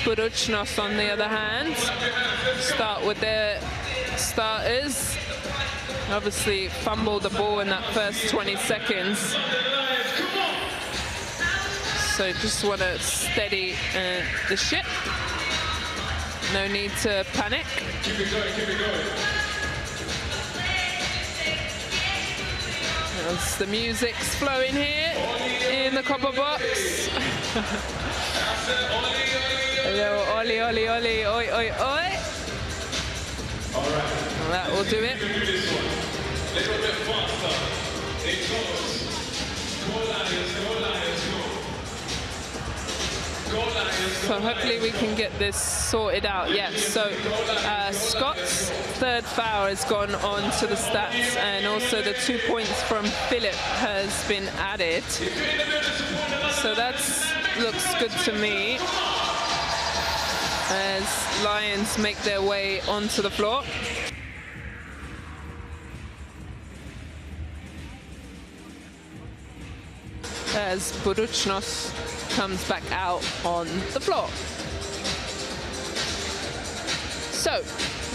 Buducnost, on the other hand, start with their starters. Obviously fumbled the ball in that first 20 seconds. So just want to steady the ship. No need to panic. Keep it going, keep it going. As the music's flowing here in the copper box. Hello, oli, oli, oli, oi, oi, oi. Well, that will do it. Little bit faster. It goes. Go Lions, go Lions, go. Go Lions, go. So hopefully we can get this sorted out. Yes, so Scott's third foul has gone on to the stats, and also the 2 points from Philip has been added. So that looks good to me as Lions make their way onto the floor. As Buducnost comes back out on the floor. So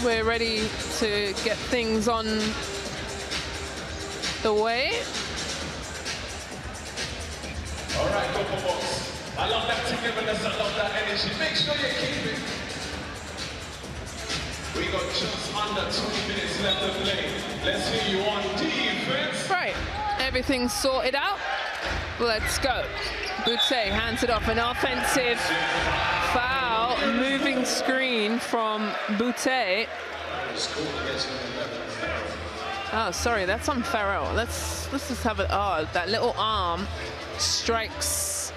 we're ready to get things on the way. All right, Coco Box. I love that togetherness, I love that energy. Make sure you keep it. We got just under 20 minutes left to play. Let's hear you on defense. Right, everything's sorted out. Let's go. Boutte hands it off, an offensive foul, moving screen from Boutte. Oh, sorry, that's on Farrell. Let's just have it. Oh, that little arm strikes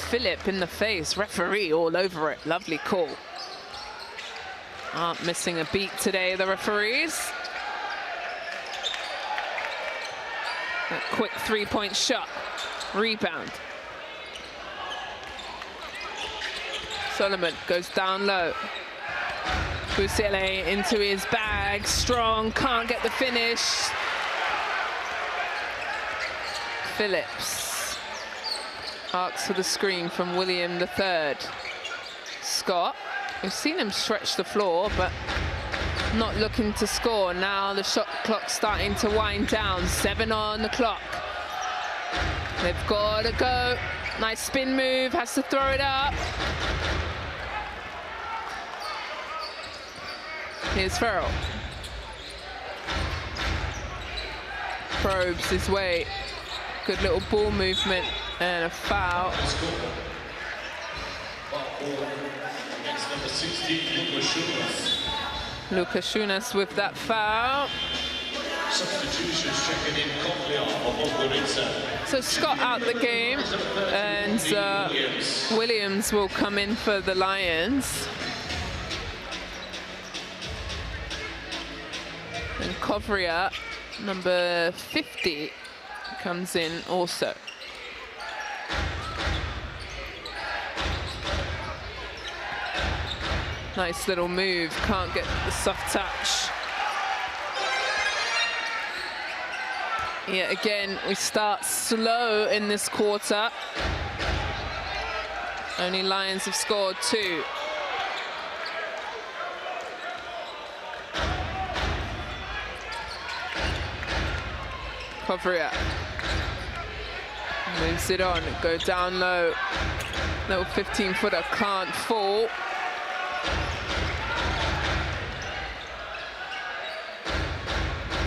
Philip in the face. Referee all over it. Lovely call. Aren't missing a beat today, the referees. A quick three-point shot. Rebound. Solomon goes down low. Busele into his bag. Strong, can't get the finish. Phillips asks for the screen from William III. Scott, we've seen him stretch the floor, but not looking to score. Now the shot clock's starting to wind down. 7 on the clock. They've got to go. Nice spin move, has to throw it up. Here's Farrell. Probes his way. Good little ball movement and a foul. Lucas Schunas with that foul. Substitutions checking in Podgorica. So Scott out the game, and Williams will come in for the Lions. And Kovria, number 50, comes in also. Nice little move, can't get the soft touch. Yeah, again, we start slow in this quarter. Only Lions have scored 2. Kovria moves it on, go down low. Little 15-footer can't fall.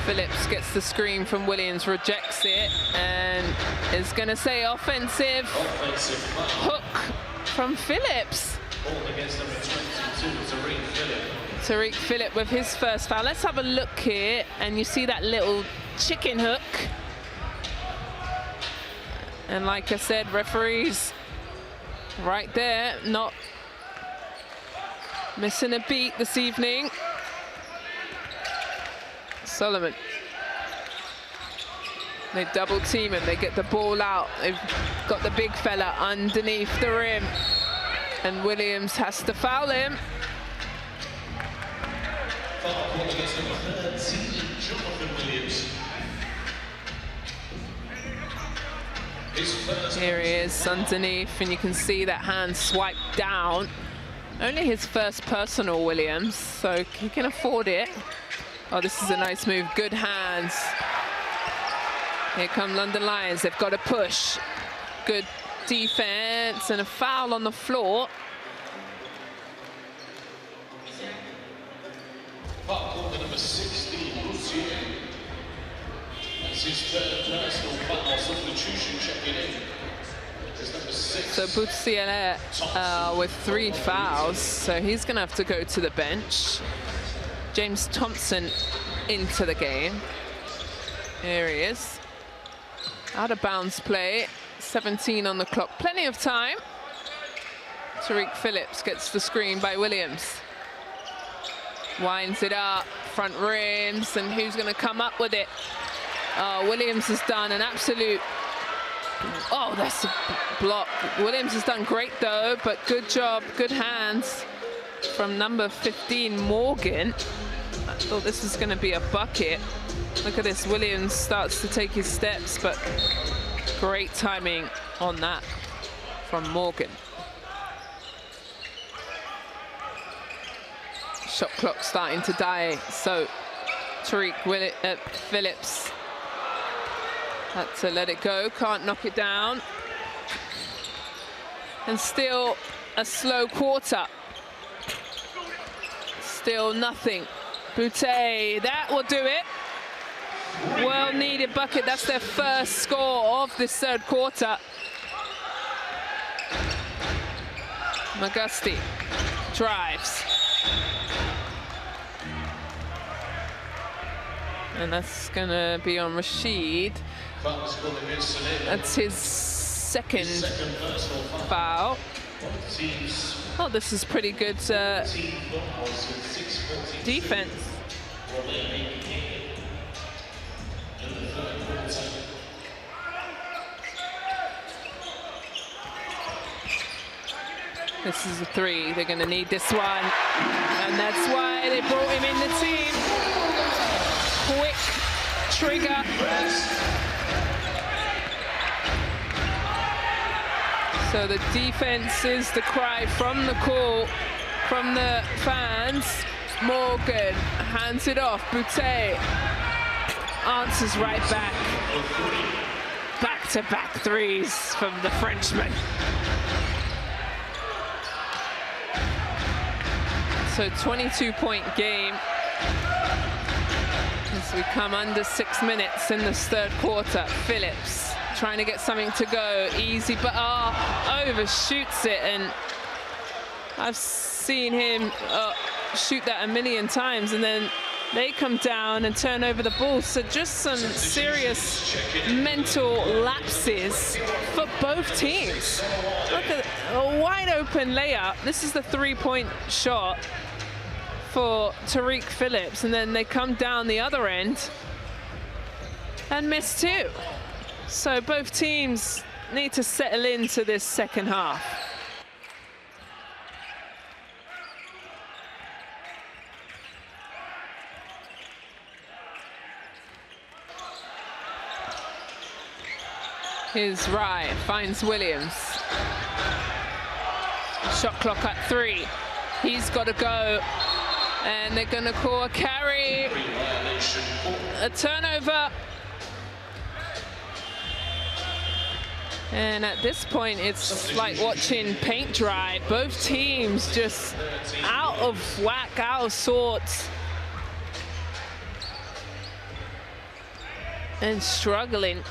Phillips gets the screen from Williams, rejects it, and is going to say offensive hook from Phillips. Tariq Phillip with his first foul. Let's have a look here, and you see that little chicken hook. And like I said, referees right there, not missing a beat this evening. Solomon. They double team him, they get the ball out. They've got the big fella underneath the rim. And Williams has to foul him. Here he is underneath, and you can see that hand swipe down. Only his first personal, Williams, so he can afford it. Oh, this is a nice move. Good hands. Here come London Lions. They've got to push. Good defense and a foul on the floor. Foul number 16, Lucier. That's his third personal foul, substitution checking in. So Buducnost with 3 fouls, so he's going to have to go to the bench. James Thompson into the game. Here he is. Out of bounds play, 17 on the clock. Plenty of time. Tariq Phillips gets the screen by Williams. Winds it up, front rims, and who's going to come up with it? Williams has done an absolute... Oh, that's a block. Williams has done great though, but good job, good hands from number 15, Morgan. I thought this was going to be a bucket. Look at this, Williams starts to take his steps, but great timing on that from Morgan. Shot clock starting to die, so Tariq Phillips had to let it go, can't knock it down. And still a slow quarter. Still nothing. Boutte, that will do it. Well needed bucket, that's their first score of this third quarter. Magusti drives. And that's gonna be on Rashid. That's his second foul. Oh, this is pretty good defense. This is a 3. They're going to need this one. And that's why they brought him in the team. Quick trigger. So the defense is the cry from the call, from the fans. Morgan hands it off. Boutte answers right back. Back-to-back 3s from the Frenchman. So 22-point game as we come under 6 minutes in this third quarter. Phillips trying to get something to go. Easy, but overshoots it. And I've seen him shoot that a million times, and then they come down and turn over the ball. So just some serious mental lapses for both teams. Look at a wide open layup. This is the 3-point shot for Tariq Phillips, and then they come down the other end and miss 2. So both teams need to settle into this second half. Here's Rye, finds Williams. Shot clock at 3. He's got to go. And they're going to call a carry. A turnover. And at this point, it's like watching paint dry. Both teams just out of whack, out of sorts. And struggling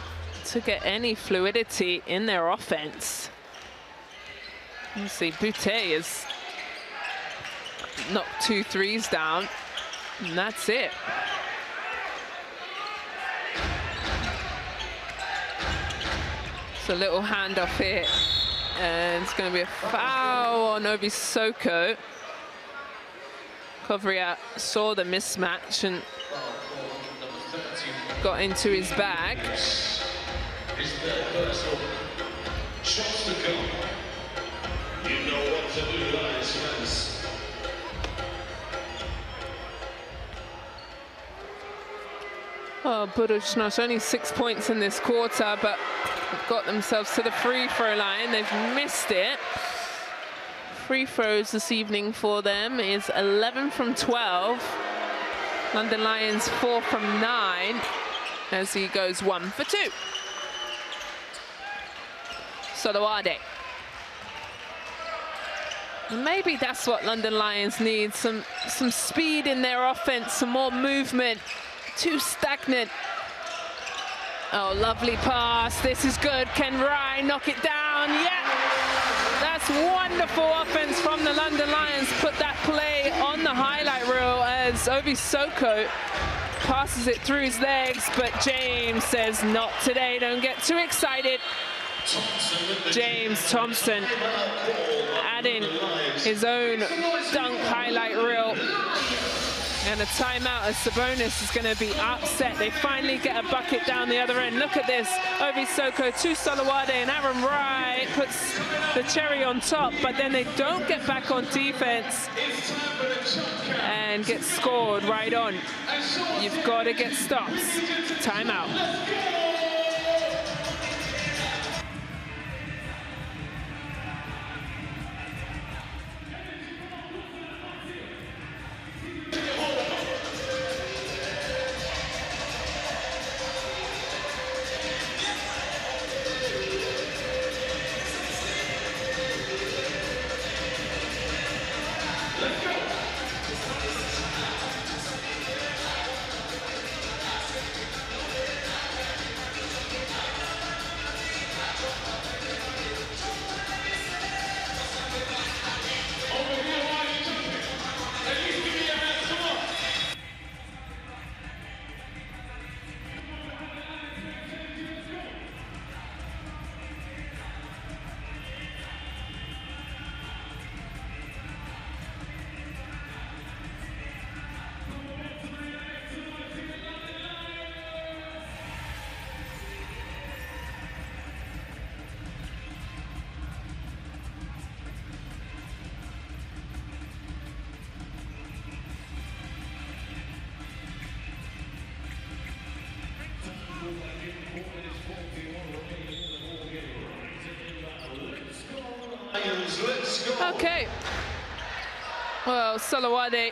to get any fluidity in their offense. You see, Boutte has knocked 2 3s down, and that's it. It's a little handoff here, and it's going to be a foul on Obi Soko. Kovria saw the mismatch and got into his bag. His third personal. Shots to come. You know what to do, Lions fans. Oh, Buducnost only 6 points in this quarter, but got themselves to the free throw line. They've missed it. free throws this evening for them is 11 from 12. London Lions 4 from 9 as he goes 1 for 2. Solowade. Maybe that's what London Lions need, some speed in their offense, some more movement. Too stagnant. Oh, lovely pass. This is good. Can Rai knock it down? Yeah! That's wonderful offense from the London Lions. Put that play on the highlight reel as Obi Soko passes it through his legs, but James says, not today, don't get too excited. James Thompson adding his own dunk highlight reel. And a timeout as Sabonis is going to be upset. They finally get a bucket down the other end. Look at this. Obi Soko to Solowade, and Aaron Wright puts the cherry on top, but then they don't get back on defense and get scored right on. You've got to get stops. Timeout. Okay. Well, Solowade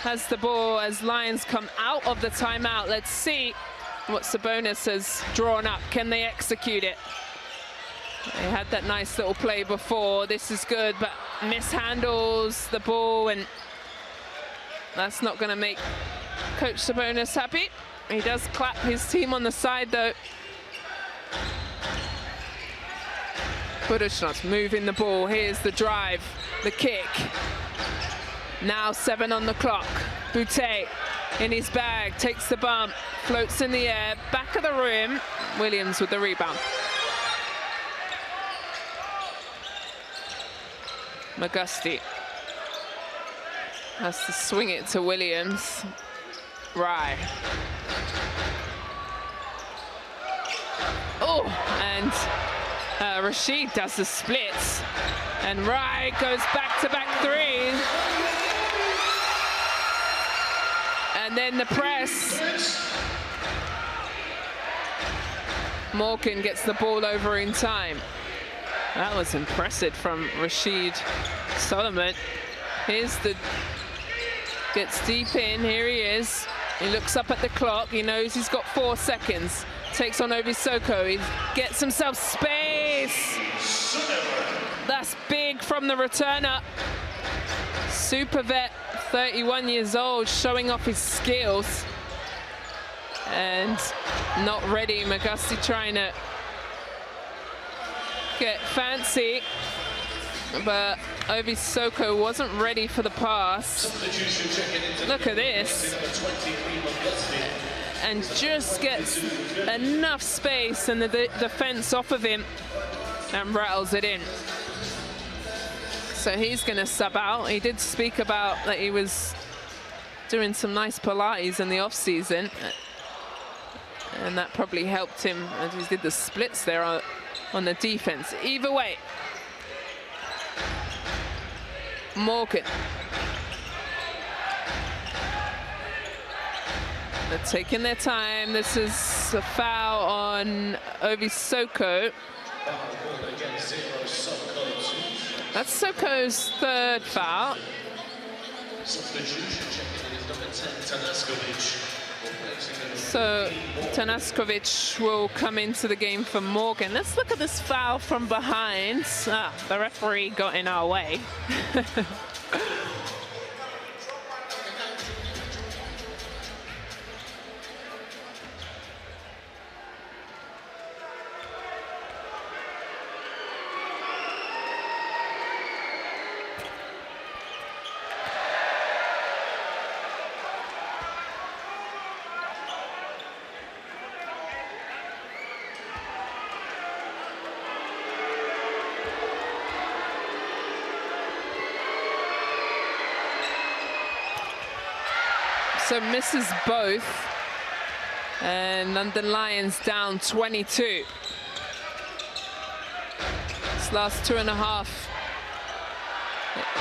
has the ball as Lions come out of the timeout. Let's see what Sabonis has drawn up. Can they execute it? They had that nice little play before. This is good, but mishandles the ball, and that's not going to make Coach Sabonis happy. He does clap his team on the side, though. Buducnost moving the ball. Here's the drive, the kick. Now 7 on the clock. Boutte in his bag, takes the bump, floats in the air, back of the rim. Williams with the rebound. McGusty has to swing it to Williams. Rai. Oh, and Rashid does the splits, and Rai goes back-to-back threes. And then the press. Morgan gets the ball over in time. That was impressive from Rashid Solomon. Here's the, gets deep in, here he is. He looks up at the clock, he knows he's got 4 seconds. Takes on Obi Soko, he gets himself space. That's big from the returner. Super vet, 31 years old, showing off his skills. And not ready, McGusty trying to get fancy, but Obi Soko wasn't ready for the pass. Look at this. And just gets enough space and the defense off of him and rattles it in. So he's going to sub out. He did speak about that he was doing some nice Pilates in the off season, and that probably helped him as he did the splits there on the defense. Either way, Morgan. They're taking their time. This is a foul on Obi Soko. That's Soko's third foul. So Tanaskovic will come into the game for Morgan. Let's look at this foul from behind. The referee got in our way. So misses both, and London Lions down 22. This last 2.5.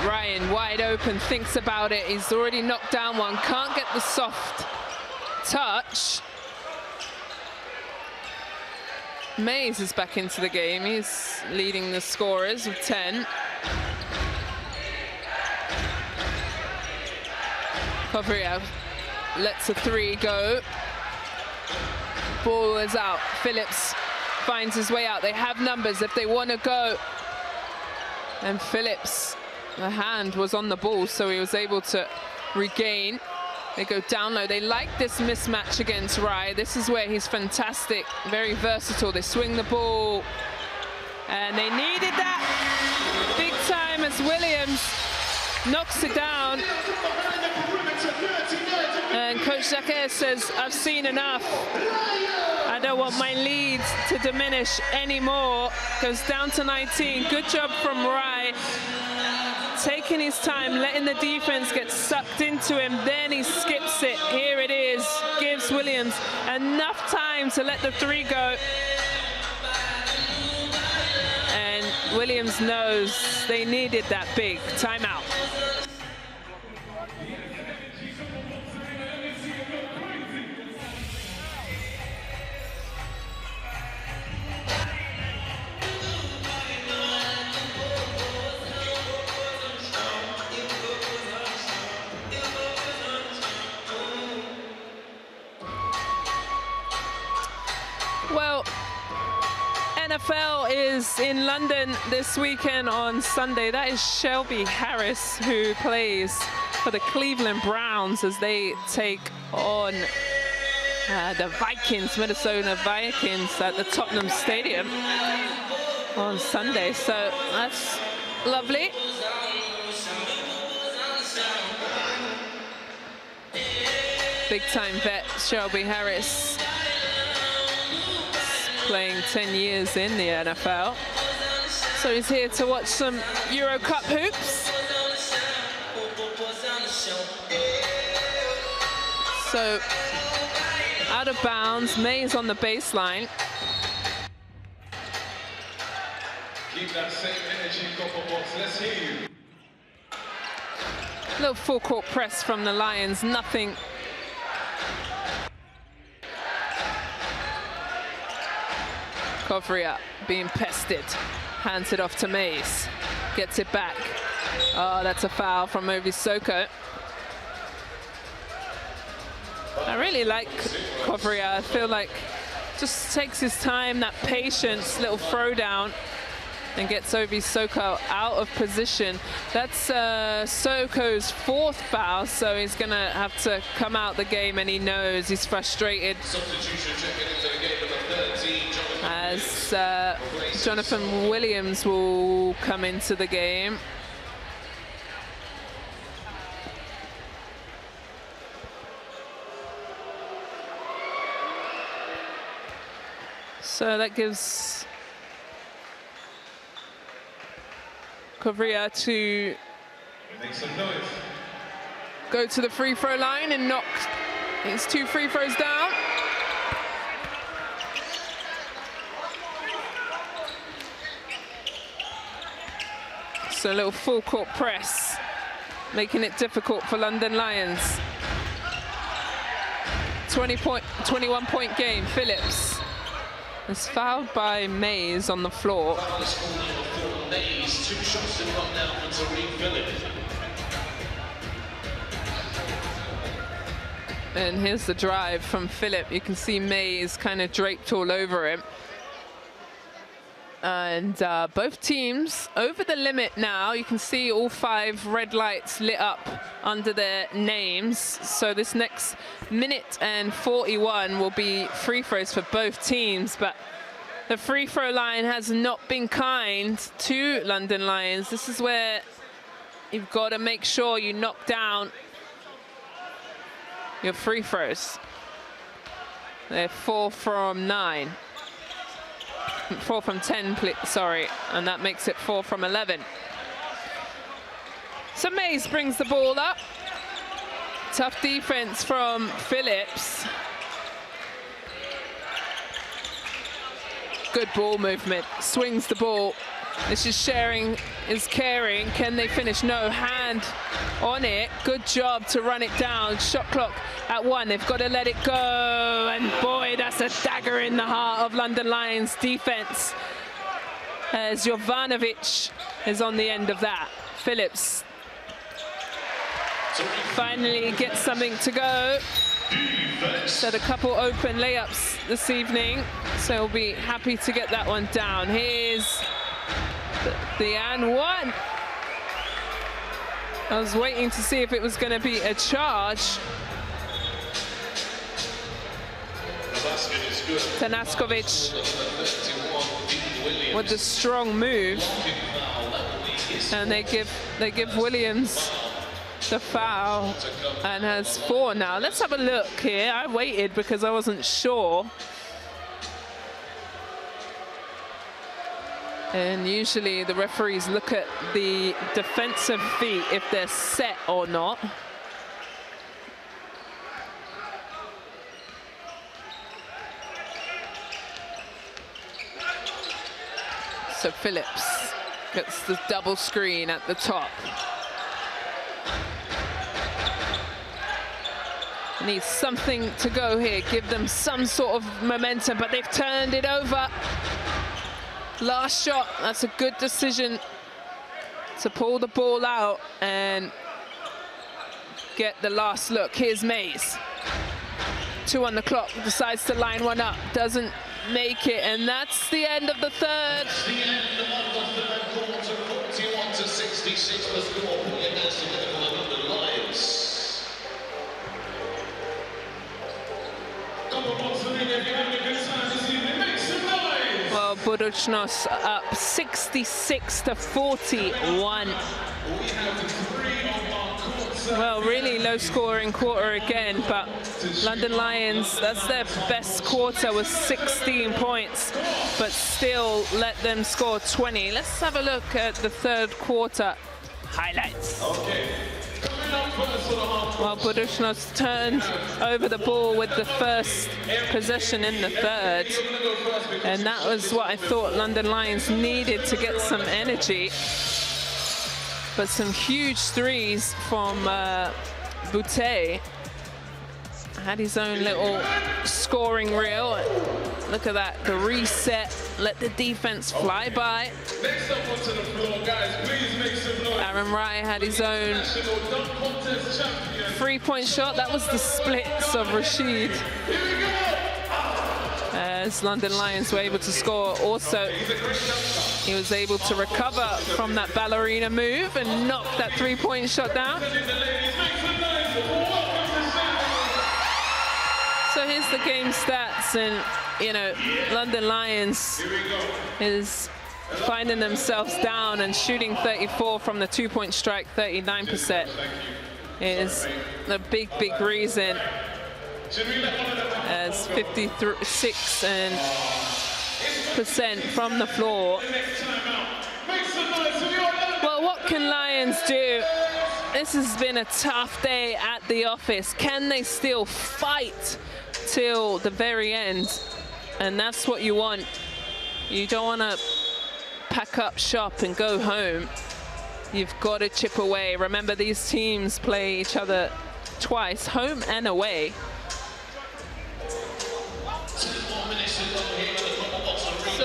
Ryan wide open, thinks about it. He's already knocked down one, can't get the soft touch. Mays is back into the game. He's leading the scorers with 10. Kovria lets a 3 go. Ball is out. Phillips finds his way out. They have numbers if they want to go. And Phillips, the hand was on the ball, so he was able to regain. They go down low. They like this mismatch against Rai. This is where he's fantastic, very versatile. They swing the ball, and they needed that big time as Williams knocks it down. And Coach Jacquet says, I've seen enough. I don't want my leads to diminish anymore. Goes down to 19. Good job from Rai. Taking his time, letting the defense get sucked into him. Then he skips it. Here it is. Gives Williams enough time to let the 3 go. And Williams knows they needed that big timeout. Well, NFL is in London this weekend on Sunday. That is Shelby Harris, who plays for the Cleveland Browns as they take on the Vikings, Minnesota Vikings, at the Tottenham Stadium on Sunday. So that's lovely. Big-time vet Shelby Harris, playing 10 years in the NFL. So he's here to watch some EuroCup hoops. So out of bounds, Mays on the baseline. Keep that same energy, Box. Let's hear you. Little full court press from the Lions, nothing. Kovria being pestered, hands it off to Mays, gets it back. Oh, that's a foul from Ovi Soko. I really like Kovria. I feel like just takes his time, that patience, little throwdown, and gets Ovi Soko out of position. That's Soko's 4th foul, so he's gonna have to come out the game, and he knows he's frustrated. As Jonathan Williams will come into the game. So that gives Kovria to go to the free throw line and knock his 2 free throws down. So a little full court press, making it difficult for London Lions. 21-point game. Phillips is fouled by Mays on the floor. Mays, 2 shots to come now for Tariq Phillip. And here's the drive from Phillip. You can see Mays kind of draped all over him. And both teams over the limit now. You can see all 5 red lights lit up under their names. So this next minute and 41 will be free throws for both teams. But the free throw line has not been kind to London Lions. This is where you've got to make sure you knock down your free throws. They're 4 from 9. 4 from 10, sorry, and that makes it 4 from 11. So Mays brings the ball up. Tough defense from Phillips. Good ball movement, swings the ball. This is sharing is caring. Can they finish? No, hand on it. Good job to run it down. Shot clock at 1. They've got to let it go. And boy, that's a dagger in the heart of London Lions defense. As Jovanovic is on the end of that. Phillips finally gets something to go. Set a couple open layups this evening, so he'll be happy to get that one down. Here's the and 1. I was waiting to see if it was going to be a charge. Tanaskovic with the strong move, and they give Williams the foul and has 4 now. Let's have a look here. I waited because I wasn't sure. And usually the referees look at the defensive feet if they're set or not. So Phillips gets the double screen at the top. Needs something to go here, give them some sort of momentum, but they've turned it over. Last shot, that's a good decision to pull the ball out and get the last look. Here's Mays. 2 on the clock, decides to line one up, doesn't make it, and that's the end of the third. That's the end of the third quarter, 41-66 the score against the London Lions. Well, Buducnost up 66-41. Well, really low scoring quarter again, but London Lions, that's their best quarter, was 16 points, but still let them score 20. Let's have a look at the third quarter highlights. Well, Buducnost turned over the ball with the first possession in the third, and that was what I thought London Lions needed to get some energy. But some huge threes from Boutte. Had his own little scoring reel. Look at that, the reset, let the defense fly by. Next up onto the floor, guys, please make some noise. Aaron Wright had his own 3-point shot. That was the splits of Rashid. As London Lions were able to score. Also, he was able to recover from that ballerina move and knock that 3-point shot down. So here's the game stats, and you know, London Lions is finding themselves down and shooting 34 from the 2-point strike, 39% is the big reason, as 56% from the floor. Well, what can Lions do? This has been a tough day at the office. Can they still fight till the very end? And that's what you want. You don't want to pack up shop and go home. You've got to chip away. Remember, these teams play each other twice, home and away. 2 more minutes to go here in the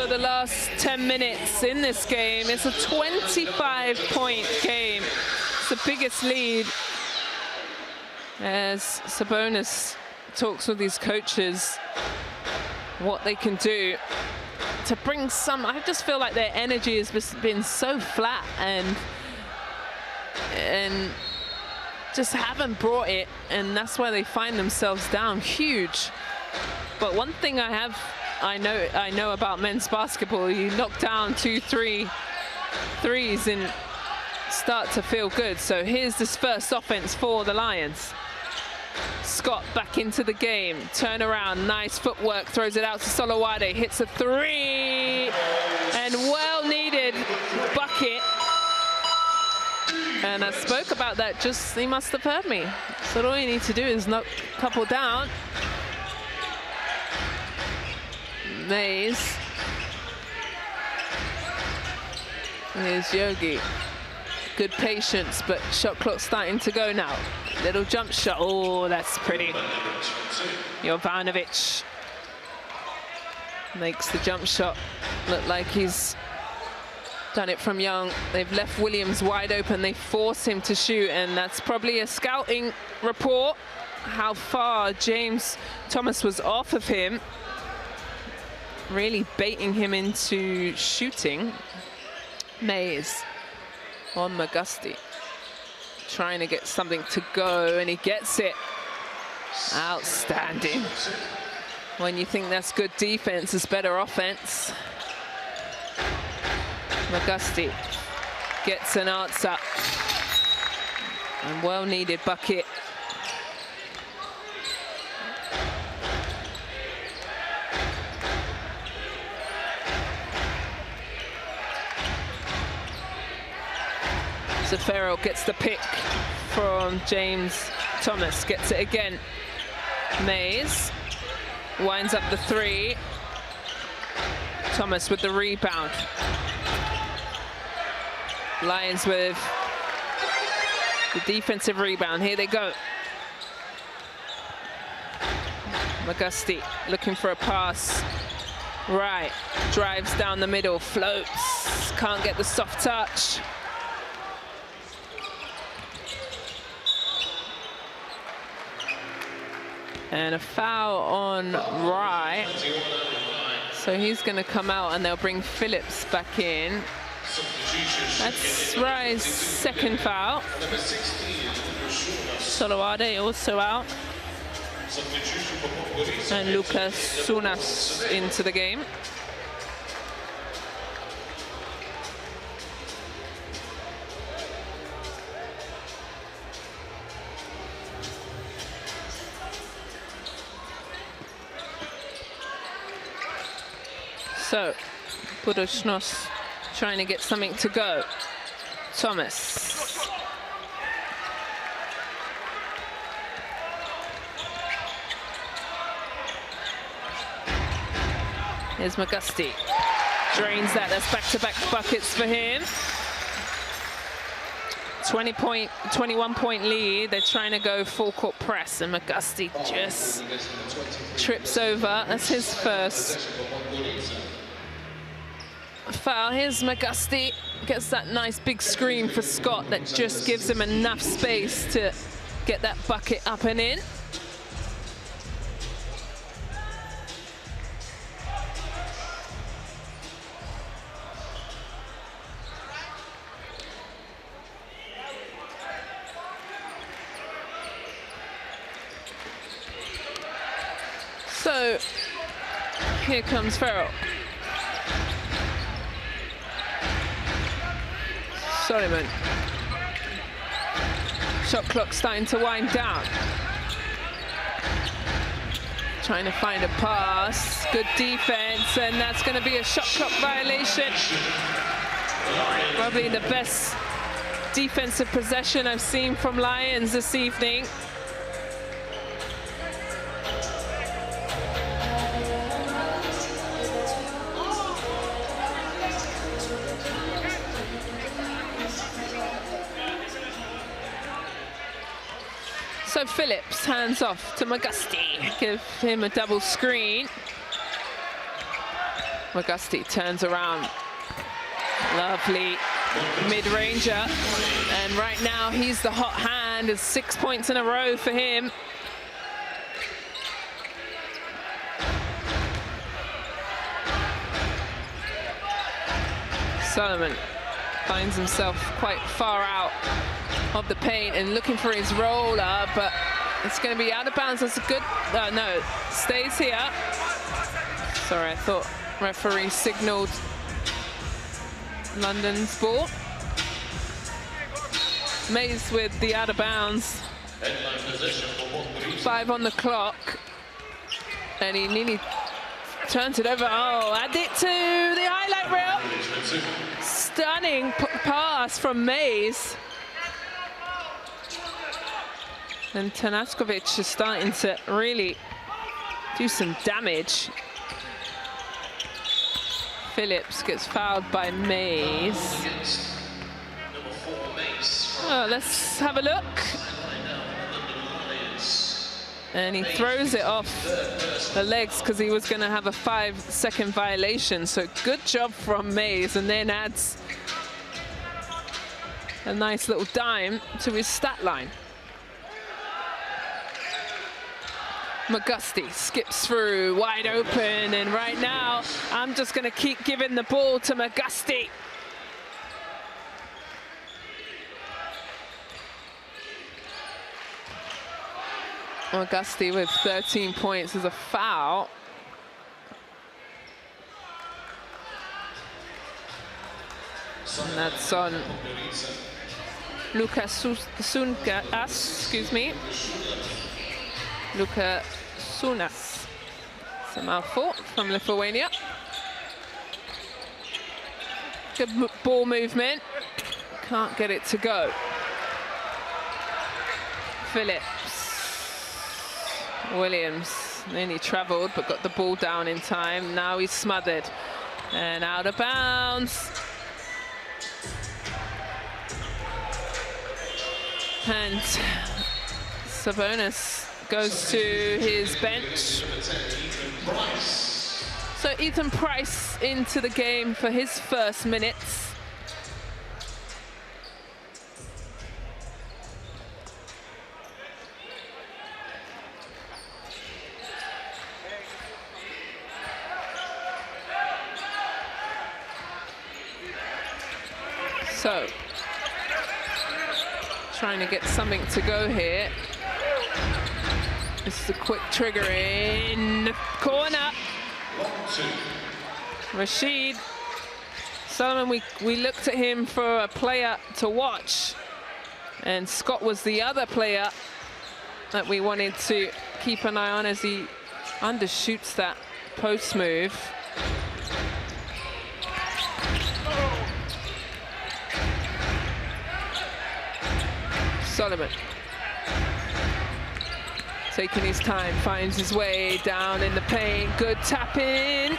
So the last 10 minutes in this game, it's a 25-point game. It's the biggest lead as Sabonis talks with these coaches what they can do to bring some. I just feel like their energy has been so flat and just haven't brought it, and that's why they find themselves down huge. But one thing I know about men's basketball, you knock down 2-3 threes and start to feel good. So here's this first offense for the Lions. Scott back into the game, turn around, nice footwork, throws it out to Solowade, hits a three, and well-needed bucket. And I spoke about that, just, he must have heard me. So all you need to do is knock a couple down. Mays. Here's Yogi. Good patience, but shot clock starting to go now. Little jump shot. Oh, that's pretty. Jovanovic makes the jump shot look like he's done it from young. They've left Williams wide open. They force him to shoot, and that's probably a scouting report, how far James Thomas was off of him, really baiting him into shooting. Mays on McGusty, trying to get something to go, and he gets it. Outstanding. When you think that's good defense, it's better offense. McGusty gets an answer, and well-needed bucket. Zafiro gets the pick from James Thomas, gets it again. Mays winds up the three. Thomas with the rebound. Lions with the defensive rebound. Here they go. McGusty looking for a pass. Right, drives down the middle, floats, can't get the soft touch. And a foul on Rye. So he's going to come out, and they'll bring Phillips back in. That's Rye's second foul. Solowade also out. And Lucas Sunas into the game. So, Buducnost trying to get something to go. Thomas. Here's McGusty. Drains that. That's back-to-back buckets for him. 21-point lead. They're trying to go full court press, and McGusty just trips over. That's his first foul. Here's McGusty, gets that nice big screen for Scott that just gives him enough space to get that bucket up and in. So here comes Farrell. Solomon. Shot clock starting to wind down. Trying to find a pass. Good defense, and that's going to be a shot clock violation. Probably the best defensive possession I've seen from Lions this evening. So Phillips hands off to McGusty, give him a double screen. Augusti turns around. Lovely mid-ranger. And right now he's the hot hand. It's 6 points in a row for him. Solomon finds himself quite far out of the paint and looking for his roller, but it's going to be out of bounds. That's a good, no, stays here. Sorry, I thought referee signaled London's ball. Mays with the out of bounds. 5 on the clock. And he nearly turns it over. Oh, add it to the highlight reel. Stunning pass from Mays. And Tanaskovic is starting to really do some damage. Phillips gets fouled by Mays. Oh, let's have a look. And he throws it off the legs because he was going to have a 5-second violation. So good job from Mays, and then adds a nice little dime to his stat line. Augusti skips through, wide open, and right now I'm just going to keep giving the ball to Augusti. Augusti with 13 points as a foul. And that's on Luka Sunas, excuse me. Luka Sunas. It's a mouthful from Lithuania. Good ball movement. Can't get it to go. Phillips. Williams nearly travelled but got the ball down in time. Now he's smothered and out of bounds. And Sabonis goes to his bench. So Ethan Price into the game for his first minutes. So, trying to get something to go here. This is a quick trigger in the corner. Rashid Solomon, we looked at him for a player to watch, and Scott was the other player that we wanted to keep an eye on as he undershoots that post move. Solomon taking his time, finds his way down in the paint. Good tap in.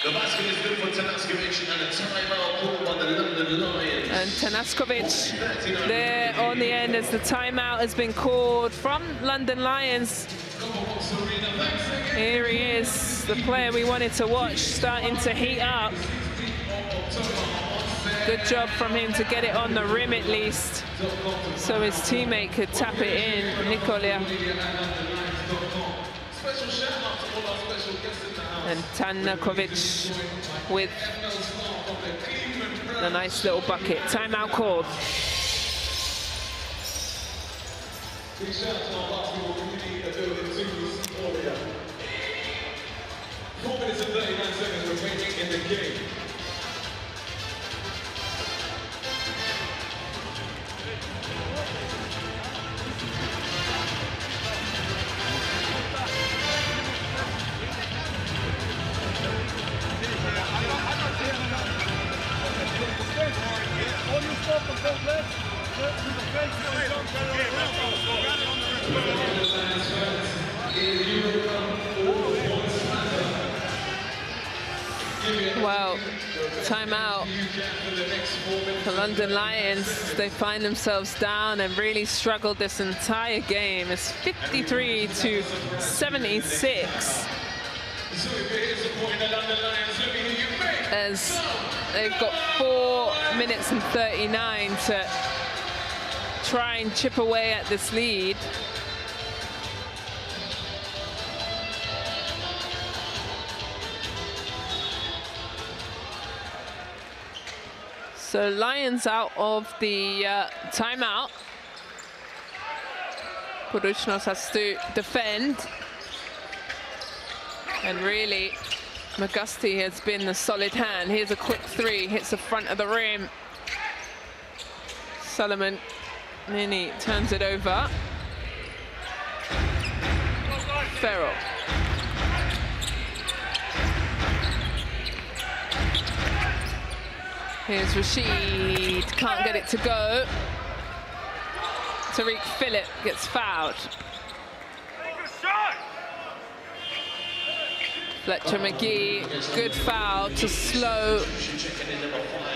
The basket is good for Tanaskovic and a timeout called by the London Lions. And Tanaskovic there on the end as the timeout has been called from London Lions. Here he is, the player we wanted to watch, starting to heat up. Good job from him to get it on the rim at least, so his teammate could tap it in, Nikolia. And Tanaskovic with the nice little bucket. Timeout called. Big shout out to our basketball community that built into Victoria. 4 minutes and 39 seconds remaining in the game. Well, timeout for London Lions. They find themselves down and really struggled this entire game. It's 53 to 76. as they've got 4 minutes and 39 to try and chip away at this lead. So Lions out of the timeout. Buducnost has to defend. And really, McGusty has been the solid hand. Here's a quick three, hits the front of the rim. Solomon Mini turns it over. Farrell. Here's Rashid, can't get it to go. Tariq Phillip gets fouled. Fletcher McGee, good foul to slow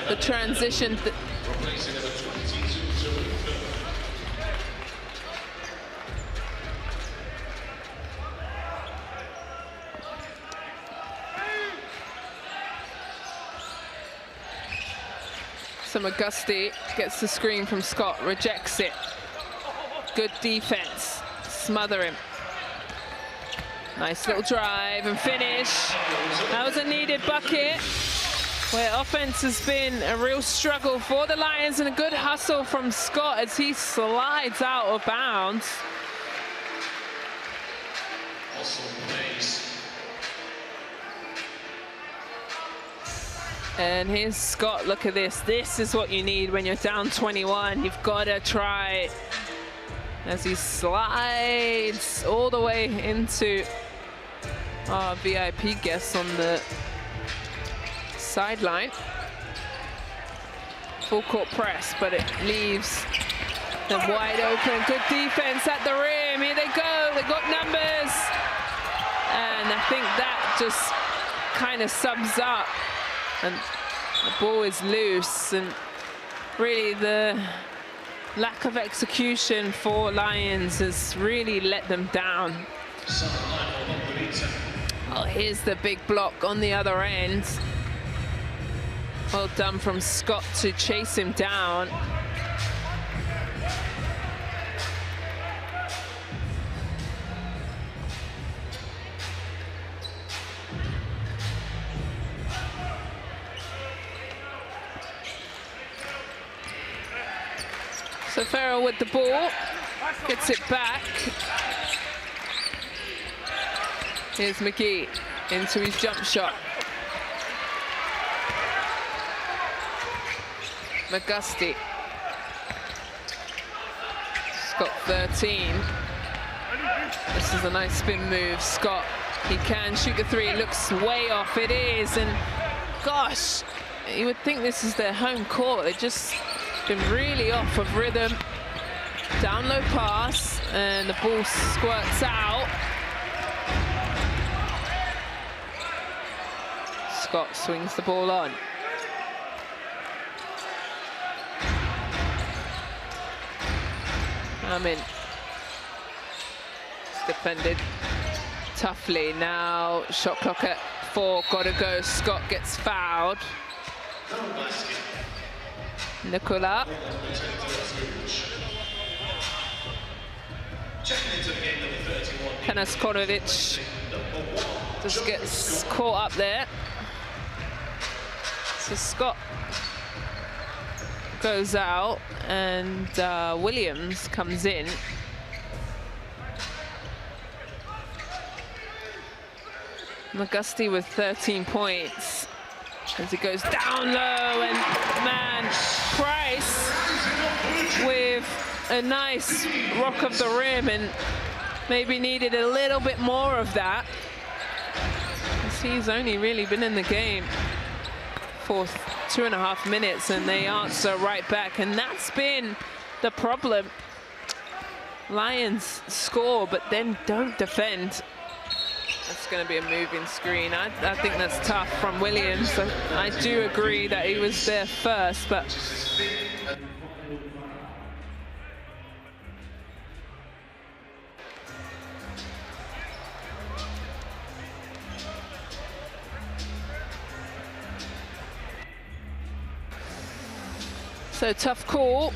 the transition. So McGusty gets the screen from Scott, rejects it. Good defense, smother him. Nice little drive and finish. That was a needed bucket, where offense has been a real struggle for the Lions, and a good hustle from Scott as he slides out of bounds. And here's Scott, look at this. This is what you need when you're down 21. You've got to try, as he slides all the way into our VIP guests on the sideline. Full court press, but it leaves them wide open. Good defense at the rim. Here they go, they got numbers. And I think that just kind of sums up. And the ball is loose, and really the lack of execution for Lions has really let them down. Oh, here's the big block on the other end. Well done from Scott to chase him down. So Farrell with the ball, gets it back. Here's McGee into his jump shot. McGusty. Scott 13. This is a nice spin move. Scott, he can shoot the three, looks way off, it is, and gosh, you would think this is their home court. They've just been really off of rhythm. Down low pass, and the ball squirts out. Scott swings the ball on. It's defended toughly. Now shot clock at 4, gotta go. Scott gets fouled. Nikola. Kanas Korovic just gets caught up there. So Scott goes out, and Williams comes in. McGusty with 13 points as he goes down low, and man, Price with a nice rock of the rim, and maybe needed a little bit more of that, as he's only really been in the game for 2.5 minutes, and they answer right back, and that's been the problem. Lions score, but then don't defend. That's going to be a moving screen. I think that's tough from Williams. I do agree that he was there first, but So tough call.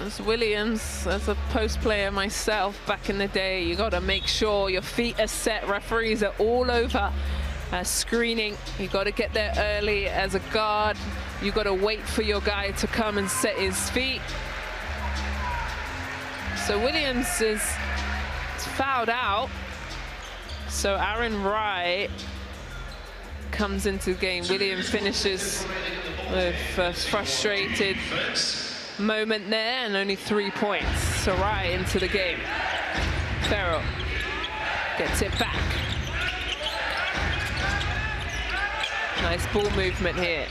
As Williams, as a post player myself back in the day, you got to make sure your feet are set. Referees are all over screening. You got to get there early as a guard. You got to wait for your guy to come and set his feet. So Williams is fouled out. So Aaron Wright comes into the game. Williams finishes with a frustrated moment there, and only 3 points. So right into the game. Farrell gets it back. Nice ball movement here.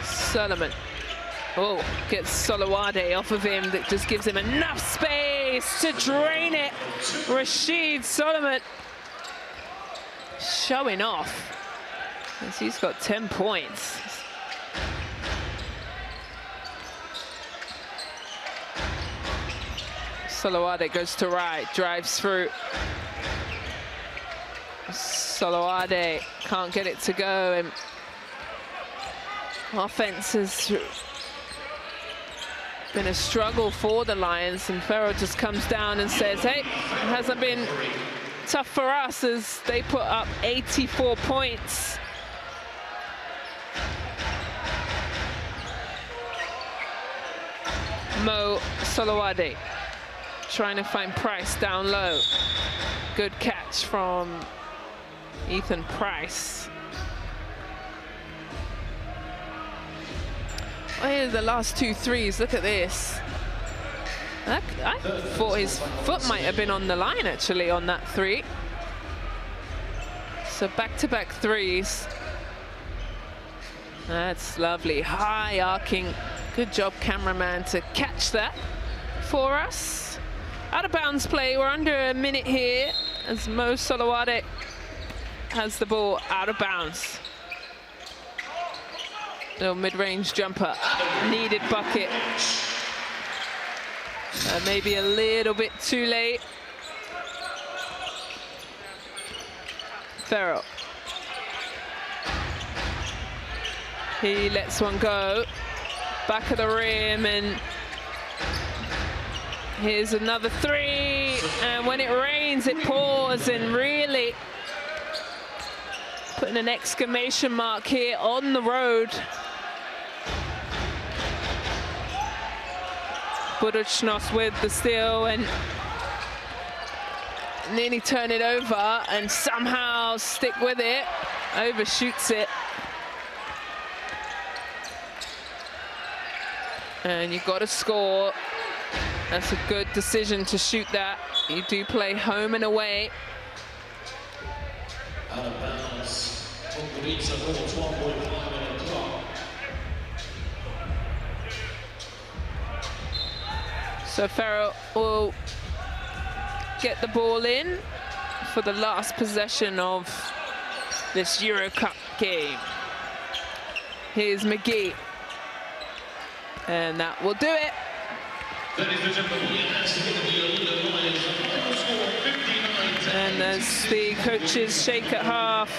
Solomon. Oh, gets Solowade off of him. That just gives him enough space to drain it. Rashid Solomon showing off, as he's got 10 points. Solowade goes to right, drives through. Solowade can't get it to go, and offense has been a struggle for the Lions, and Farrell just comes down and says, hey, it hasn't been tough for us, as they put up 84 points. Mo Solowade trying to find Price down low. Good catch from Ethan Price. Oh, here's the last 2 threes. Look at this. I thought his foot might have been on the line, actually, on that 3. So back-to-back threes. That's lovely. High arcing. Good job, cameraman, to catch that for us. Out of bounds play. We're under a minute here as Mo Solowade has the ball out of bounds. Little mid-range jumper. Needed bucket. Maybe a little bit too late. Farrell. He lets one go. Back of the rim, and here's another 3. And when it rains, it pours, and really putting an exclamation mark here on the road. Buducnost with the steal, and nearly turn it over, and somehow stick with it. Overshoots it. And you've got to score. That's a good decision to shoot that. You do play home and away. Out of bounds. Podgorica ball, 12.5 on the clock. So Farrell will get the ball in for the last possession of this EuroCup game. Here's McGee. And that will do it. And as the coaches shake at half,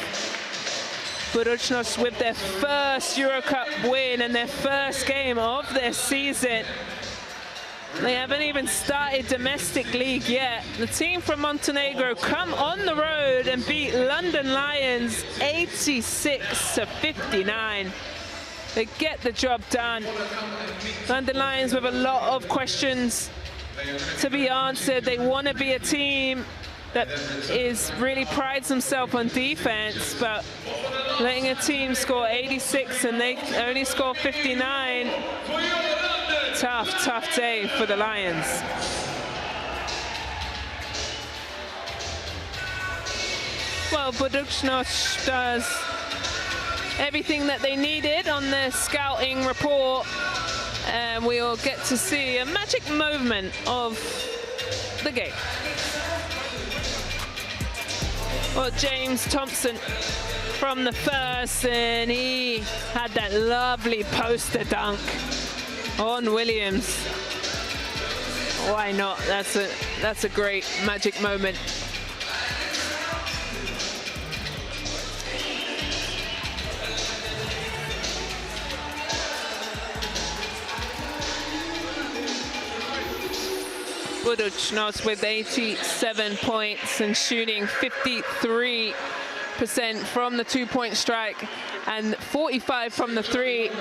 Buducnost with their first EuroCup win and their first game of their season. They haven't even started domestic league yet. The team from Montenegro come on the road and beat London Lions 86-59. They get the job done. London Lions with a lot of questions to be answered. They want to be a team that really prides themselves on defense, but letting a team score 86 and they only score 59, tough day for the Lions. Well, Buducnost does everything that they needed on their scouting report, and we'll get to see a magic moment of the game. Well, James Thompson from the first, and he had that lovely poster dunk on Williams. Why not? That's a great magic moment. Buducnost with 87 points and shooting 53% from the two-point strike and 45 from the three,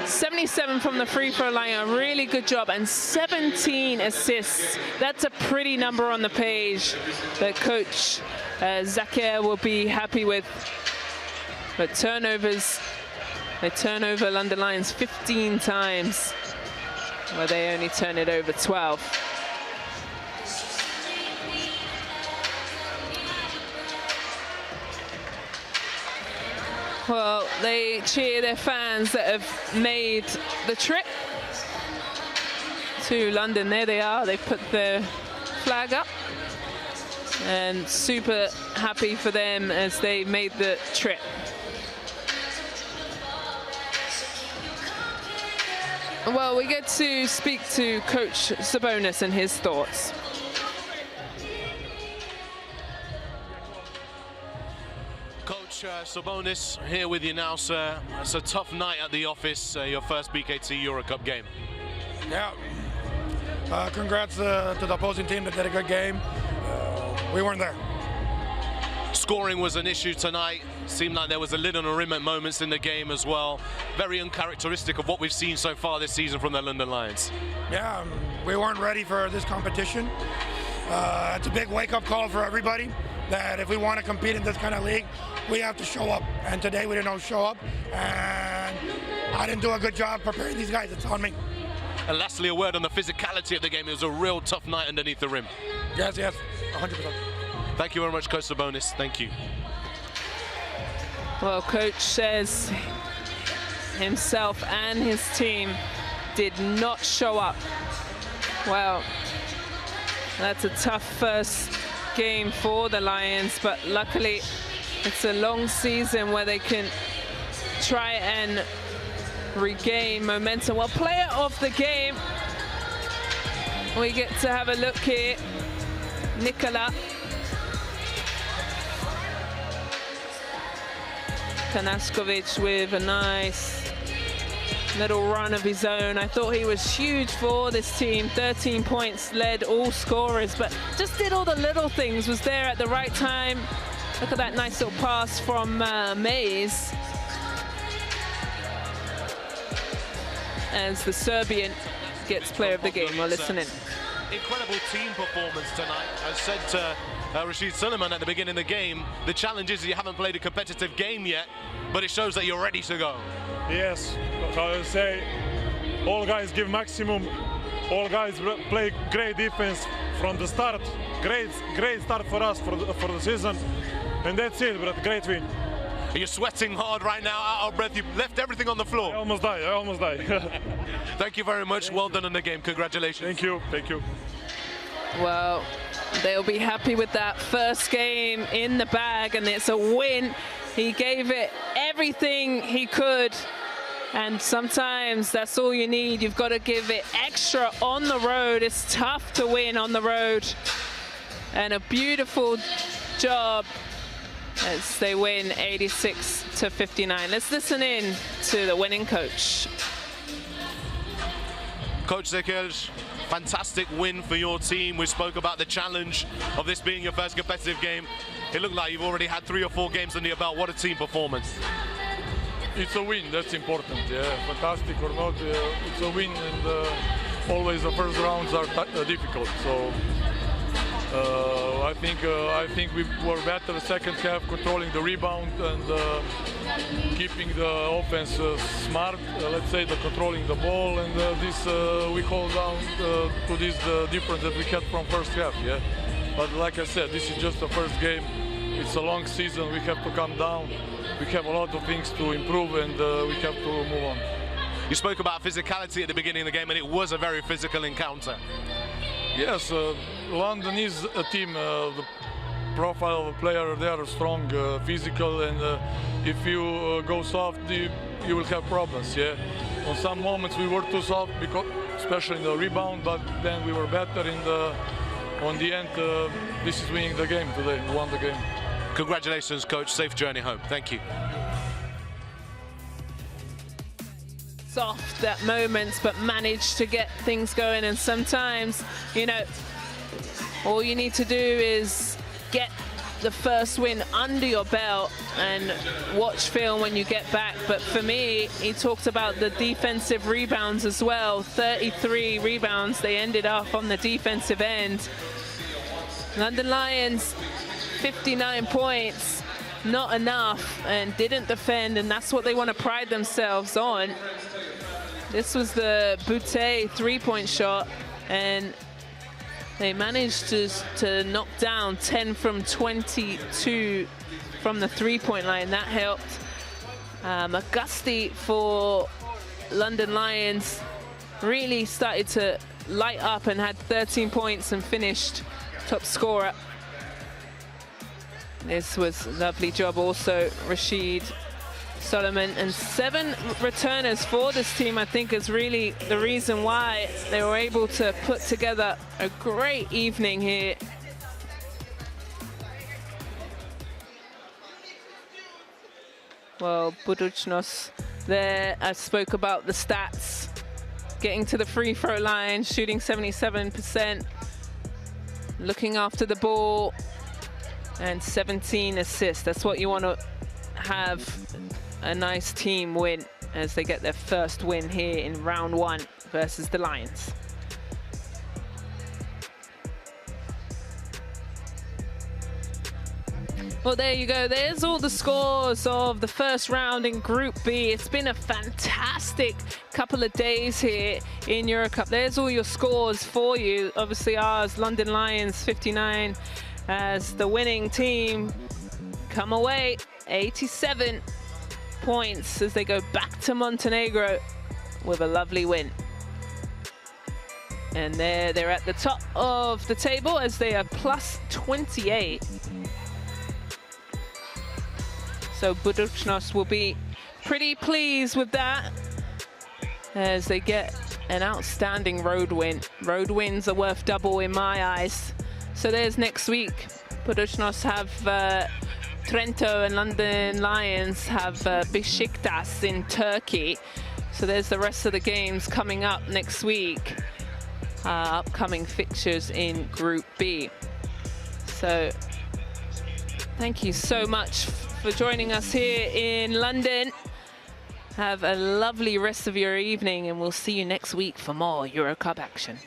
77 from the free throw line. A really good job, and 17 assists. That's a pretty number on the page that Coach Zacher will be happy with. But turnovers, they turn over London Lions 15 times, where they only turn it over 12. Well, they cheer their fans that have made the trip to London. There they are. They put their flag up, and super happy for them as they made the trip. Well, we get to speak to Coach Sabonis and his thoughts. Coach Sabonis here with you now, sir. It's a tough night at the office, your first BKT EuroCup game. Yeah. Congrats to the opposing team that did a good game. We weren't there. Scoring was an issue tonight. Seemed like there was a lid on the rim at moments in the game as well. Very uncharacteristic of what we've seen so far this season from the London Lions. Yeah, we weren't ready for this competition. It's a big wake-up call for everybody that if we want to compete in this kind of league, we have to show up. And today we didn't show up, and I didn't do a good job preparing these guys. It's on me. And lastly, a word on the physicality of the game. It was a real tough night underneath the rim. Yes, 100%. Thank you very much, Coach Sabonis. Thank you. Well, Coach says himself and his team did not show up. Well, that's a tough first game for the Lions, but luckily it's a long season where they can try and regain momentum. Well, player of the game, we get to have a look here. Nikola Tanaskovic with a nice little run of his own. I thought he was huge for this team. 13 points, led all scorers, but just did all the little things, was there at the right time. Look at that nice little pass from Mays. As the Serbian gets player of the game. Well, listen in. Incredible team performance tonight. I said to Rashid Suleiman at the beginning of the game, the challenge is you haven't played a competitive game yet, but it shows that you're ready to go. Yes, I will say all guys give maximum. All guys play great defense from the start. Great start for us for the season, and that's it. But great win. You're sweating hard right now, out of breath. You left everything on the floor. I almost died. Thank you very much. Well done in the game. Congratulations. Thank you. Well, they'll be happy with that first game in the bag, and it's a win. He gave it everything he could, and sometimes that's all you need. You've got to give it extra on the road. It's tough to win on the road, and a beautiful job as they win 86-59. Let's listen in to the winning coach. Coach Zacher, fantastic win for your team. We spoke about the challenge of this being your first competitive game. It looked like you've already had 3 or 4 games under your belt. What a team performance. It's a win, that's important. Yeah, fantastic or not, it's a win, and always the first rounds are difficult. So I think we were better the second half, controlling the rebound and keeping the offense smart. Let's say controlling the ball, and this we hold down to this difference that we had from first half. Yeah, but like I said, this is just the first game. It's a long season. We have to calm down. We have a lot of things to improve, and we have to move on. You spoke about physicality at the beginning of the game, and it was a very physical encounter. Yes, London is a team. The profile of a player, they are strong, physical, and if you go soft, you will have problems. Yeah, on some moments we were too soft, because, especially in the rebound, but then we were better in the. On the end, this is winning the game today. We won the game. Congratulations, coach. Safe journey home. Thank you. Soft at moments, but managed to get things going, and sometimes, you know, All you need to do is get the first win under your belt and watch film when you get back. But for me, he talked about the defensive rebounds as well. 33 rebounds they ended up on the defensive end. London Lions, 59 points, not enough, and didn't defend, and that's what they want to pride themselves on. This was the Boutte three-point shot, and they managed to knock down 10 from 22 from the three-point line. That helped. Augusti for London Lions really started to light up and had 13 points and finished top scorer. This was a lovely job also, Rashid Solomon. And 7 returners for this team, I think, is really the reason why they were able to put together a great evening here. Well, Buducnost there, I spoke about the stats. Getting to the free throw line, shooting 77%, looking after the ball, and 17 assists. That's what you want to have a nice team win as they get their first win here in round 1 versus the Lions. Well, there you go. There's all the scores of the first round in Group B. It's been a fantastic couple of days here in EuroCup. There's all your scores for you. Obviously ours, London Lions, 59 as the winning team. Come away, 87 points as they go back to Montenegro with a lovely win. And they're at the top of the table as they are plus 28. So Buducnost will be pretty pleased with that as they get an outstanding road win. Road wins are worth double in my eyes. So there's next week. Buducnost have Trento, and London Lions have Besiktas in Turkey. So there's the rest of the games coming up next week. Upcoming fixtures in Group B. So thank you so much for joining us here in London. Have a lovely rest of your evening, and we'll see you next week for more EuroCup action.